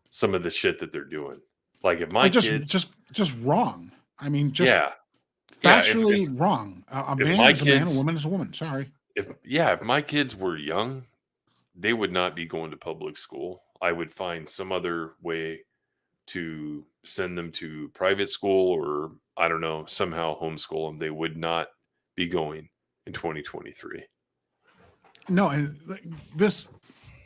Some of the shit that they're doing, like if my kids just wrong. I mean, factually wrong. A man is a man, a woman is a woman. Sorry. If my kids were young, they would not be going to public school. I would find some other way to send them to private school, or I don't know, somehow homeschool them. They would not be going in 2023. No, and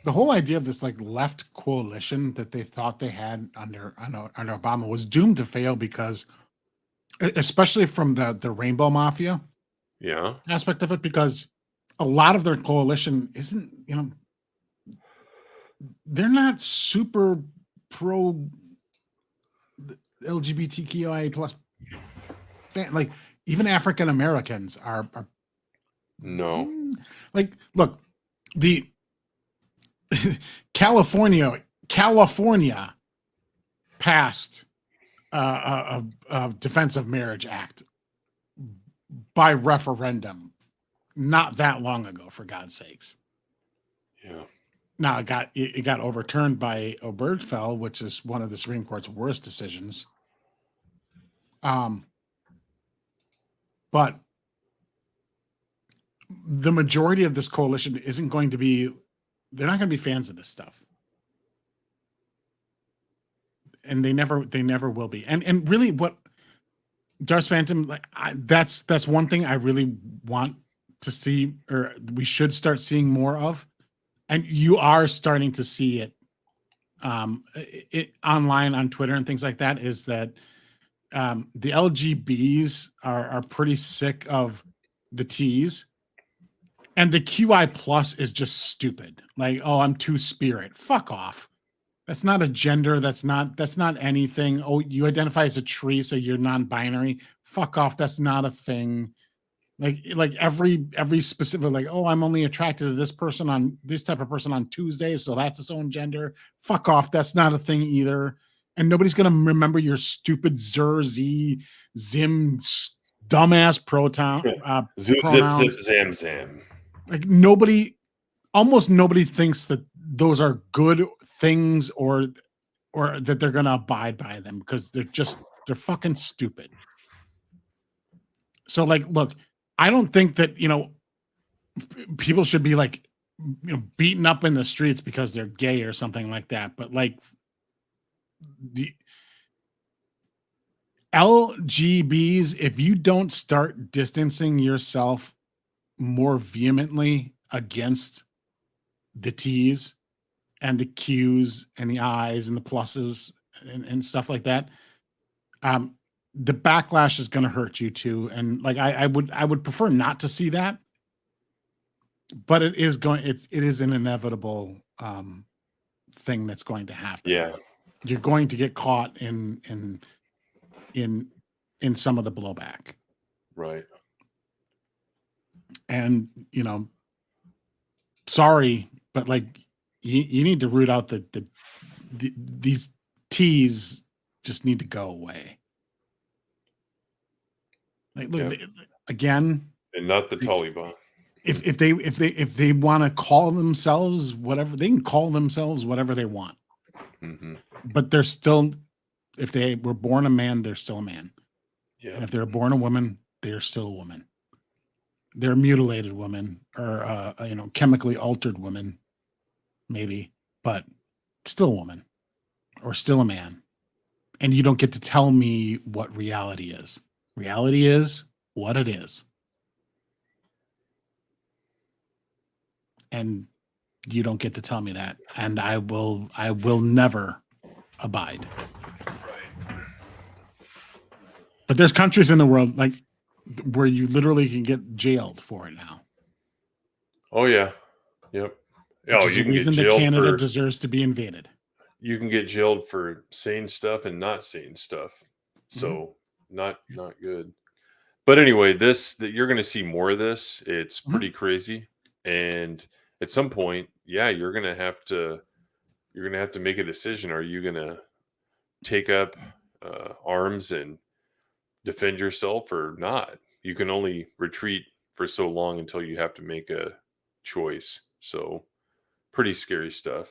the whole idea of this like left coalition that they thought they had under Obama was doomed to fail because, especially from the Rainbow Mafia aspect of it, because a lot of their coalition isn't, they're not super pro LGBTQIA plus like even African Americans are no, like, look, the California passed a Defense of Marriage Act by referendum not that long ago, for God's sakes. Yeah. Now it got overturned by Obergefell, which is one of the Supreme Court's worst decisions. But the majority of this coalition isn't going to be, they're not going to be fans of this stuff. And they never will be. And really what Darth Phantom, like that's one thing I really want to see, or we should start seeing more of. And you are starting to see it, online on Twitter and things like that, is that the LGBs are pretty sick of the T's, and the QI plus is just stupid. Like, oh, I'm two-spirit. Fuck off. That's not a gender. That's not anything. Oh, you identify as a tree, so you're non-binary. Fuck off. That's not a thing. Like every specific, like, oh, I'm only attracted to this person on this type of person on Tuesdays, so that's its own gender. Fuck off. That's not a thing either. And nobody's gonna remember your stupid Zim dumbass proton. Zip zip zam zam. Like almost nobody thinks that those are good things or that they're gonna abide by them, because they're fucking stupid. So like, look, I don't think that, people should be like, beaten up in the streets because they're gay or something like that. But like the LGBs, if you don't start distancing yourself more vehemently against the T's and the Q's and the I's and the pluses and stuff like that, the backlash is going to hurt you too. And like, I would prefer not to see that, but it is an inevitable thing that's going to happen. Yeah. You're going to get caught in some of the blowback. Right. And, sorry, but like, you need to root out these T's just need to go away. Like, look, again, and not the Taliban. If they want to call themselves whatever, they can call themselves whatever they want. Mm-hmm. But they're still, if they were born a man, they're still a man. Yeah. And if they're born a woman, they're still a woman. They're a mutilated woman, or chemically altered woman, maybe, but still a woman or still a man. And you don't get to tell me what reality is. Reality is what it is. And you don't get to tell me that. And I will never abide. Right. But there's countries in the world like where you literally can get jailed for it now. Oh yeah. Yep. Oh, you can reason get that jailed Canada deserves to be invaded. You can get jailed for saying stuff and not saying stuff. So not good. But anyway, you're going to see more of this. It's pretty crazy, and at some point, yeah, you're going to have to make a decision. Are you going to take up arms and defend yourself or not? You can only retreat for so long until you have to make a choice. So pretty scary stuff.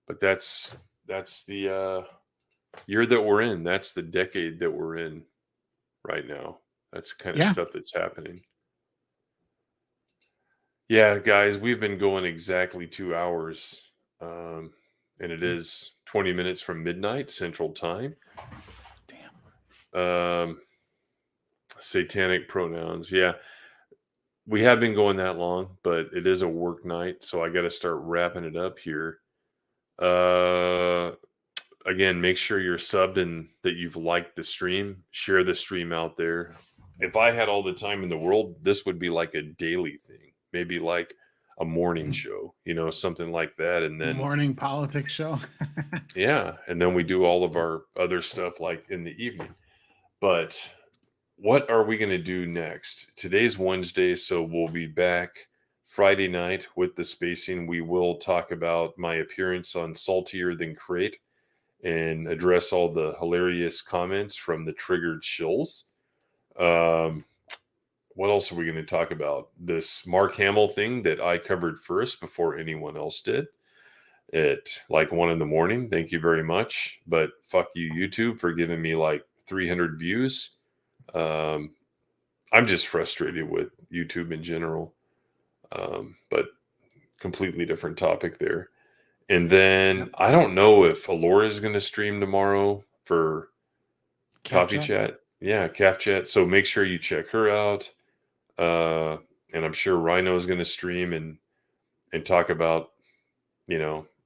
But that's the year that we're in. That's the decade that we're in right now. That's the kind of stuff that's happening. Yeah, guys, we've been going exactly 2 hours. And it is 20 minutes from midnight Central Time. Damn. Satanic pronouns. Yeah. We have been going that long, but it is a work night, so I got to start wrapping it up here. Again, make sure you're subbed and that you've liked the stream. Share the stream out there. If I had all the time in the world, this would be like a daily thing. Maybe like a morning show, something like that. And then morning politics show. Yeah. And then we do all of our other stuff like in the evening. But what are we going to do next? Today's Wednesday, so we'll be back Friday night with the spacing. We will talk about my appearance on Saltier Than Crate and address all the hilarious comments from the triggered shills. What else are we going to talk about? This Mark Hamill thing that I covered first before anyone else did at like 1 a.m. Thank you very much. But fuck you, YouTube, for giving me like 300 views. I'm just frustrated with YouTube in general. But completely different topic there. And then I don't know if Alora is going to stream tomorrow for Coffee Chat. Yeah, Calf Chat. So make sure you check her out. And I'm sure Rhino is going to stream and talk about,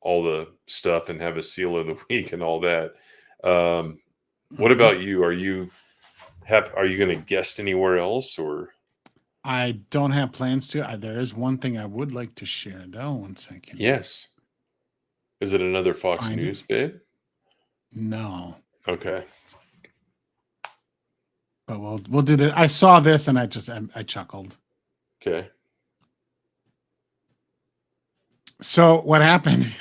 all the stuff and have a seal of the week and all that. What about you? Are you going to guest anywhere else, or? I don't have plans to. There is one thing I would like to share, though. 1 second. Yes. Is it another Fox News, babe? No. Okay. But we'll do this. I saw this and I chuckled. Okay. So what happened?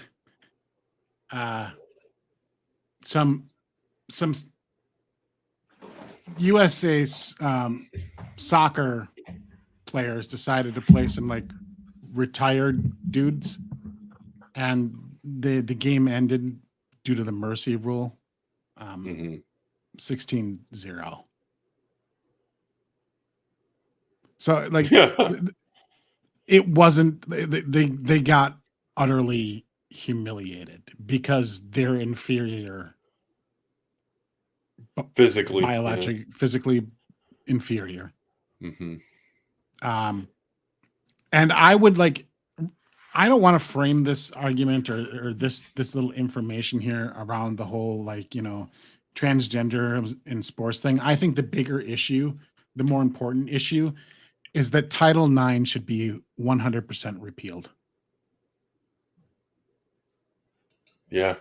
Some USA soccer players decided to play some like retired dudes, and the game ended due to the mercy rule. 16-0. So like it wasn't, they got utterly humiliated because they're inferior physically, biologically, physically inferior. And I would like, I don't want to frame this argument or this little information here around the whole, like, transgender in sports thing. I think the bigger issue, the more important issue, is that Title IX should be 100% repealed. Yeah.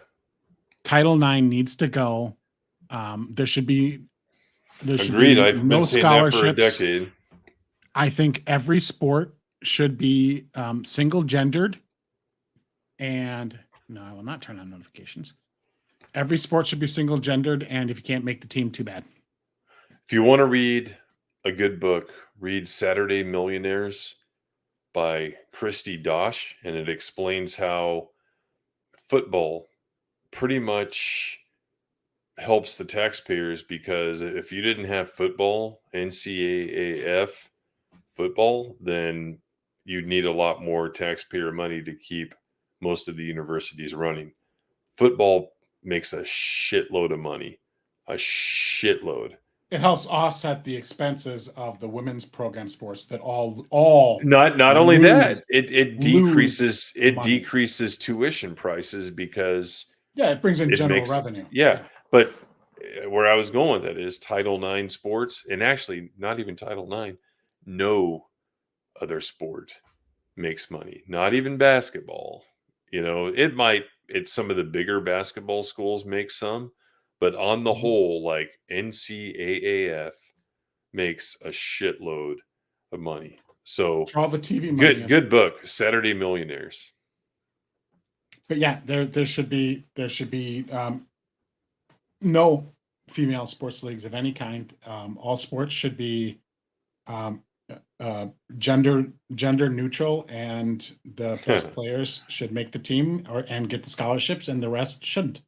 Title IX needs to go. There should be Agreed. I've no been saying that for a scholarships. decade. I think every sport should be single gendered. And no, I will not turn on notifications. Every sport should be single gendered, and if you can't make the team, too bad. If you want to read a good book, read Saturday Millionaires by Christy Dosh, and it explains how football pretty much helps the taxpayers, because if you didn't have football, NCAAF football, then you'd need a lot more taxpayer money to keep most of the universities running. Football makes a shitload of money, a shitload. It helps offset the expenses of the women's program sports that all not only that, it decreases money. Decreases tuition prices because it brings in general revenue. Yeah, but where I was going with that is Title IX sports, and actually not even Title IX, no other sport makes money. Not even basketball. It might. It's some of the bigger basketball schools make some, But on the whole, like NCAAF makes a shitload of money. So For all the TV money. good book, Saturday Millionaires. But yeah, there should be no female sports leagues of any kind. All sports should be gender neutral, and the best players should make the team and get the scholarships, and the rest shouldn't.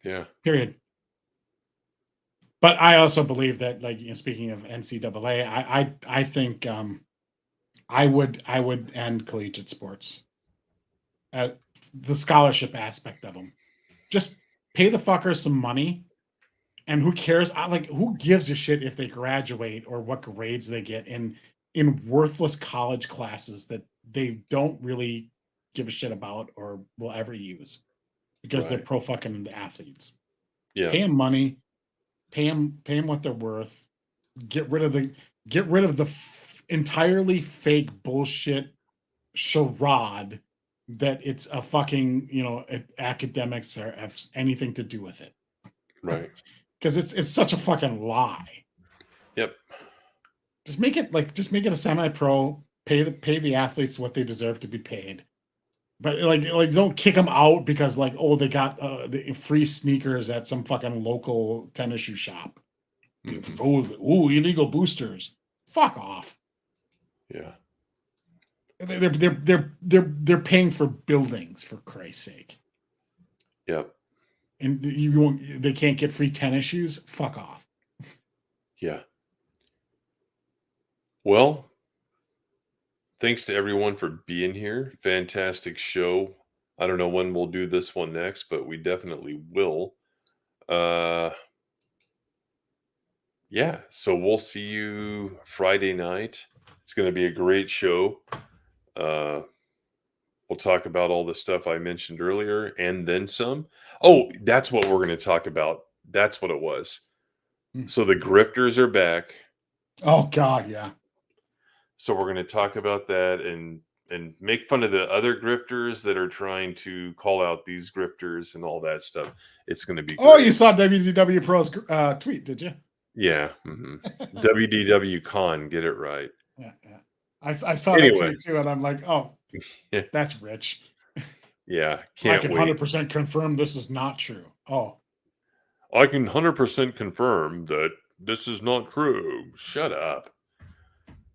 Yeah. Period. But I also believe that, like, speaking of NCAA, I think I would end collegiate sports. The scholarship aspect of them, just pay the fuckers some money, and who cares? Who gives a shit if they graduate or what grades they get in worthless college classes that they don't really give a shit about or will ever use because they're pro fucking athletes. Yeah, pay them money, pay them what they're worth. Get rid of the entirely fake bullshit charade that it's a fucking, academics have anything to do with it. Right. Because it's such a fucking lie. Yep. Just make it a semi-pro, pay the athletes what they deserve to be paid. But don't kick them out because they got the free sneakers at some fucking local tennis shoe shop. Oh, illegal boosters. Fuck off. Yeah. They're paying for buildings, for Christ's sake. Yep. And they can't get free tennis shoes? Fuck off. Yeah. Well, thanks to everyone for being here. Fantastic show. I don't know when we'll do this one next, but we definitely will. Yeah, so we'll see you Friday night. It's going to be a great show. We'll talk about all the stuff I mentioned earlier and then some. Oh, that's what we're going to talk about. That's what it was. So the grifters are back. Oh God, yeah. So we're going to talk about that and make fun of the other grifters that are trying to call out these grifters and all that stuff. It's going to be great. Oh, you saw WDW Pro's tweet, did you? Yeah. Mm-hmm. WDW Con, get it right. Yeah. I saw that tweet too, and I'm like, oh, that's rich. Yeah, can't I can 100% confirm this is not true. Oh. I can 100% confirm that this is not true. Shut up.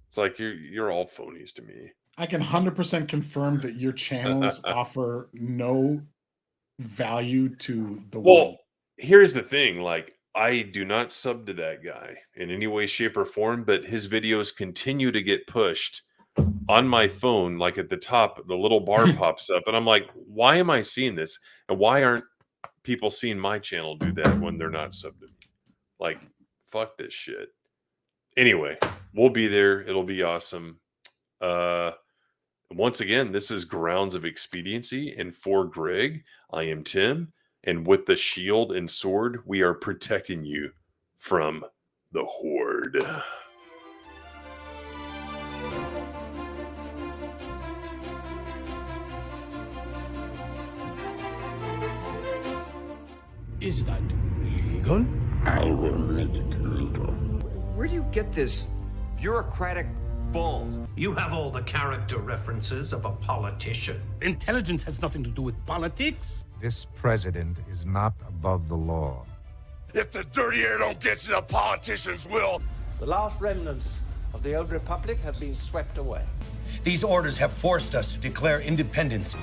It's like you're all phonies to me. I can 100% confirm that your channels offer no value to the world. Well, here's the thing. I do not sub to that guy in any way, shape, or form, but his videos continue to get pushed on my phone. At the top, the little bar pops up, and I'm like, why am I seeing this? And why aren't people seeing my channel do that when they're not subbed to me? Fuck this shit. Anyway, we'll be there. It'll be awesome. Once again, this is Grounds of Expediency, and for Greg, I am Tim, and with the shield and sword, we are protecting you from the Horde. Is that legal? I will make it legal. Where do you get this bureaucratic bull? You have all the character references of a politician. Intelligence has nothing to do with politics. This president is not above the law. If the dirty air don't get you, the politicians will. The last remnants of the old republic have been swept away. These orders have forced us to declare independence.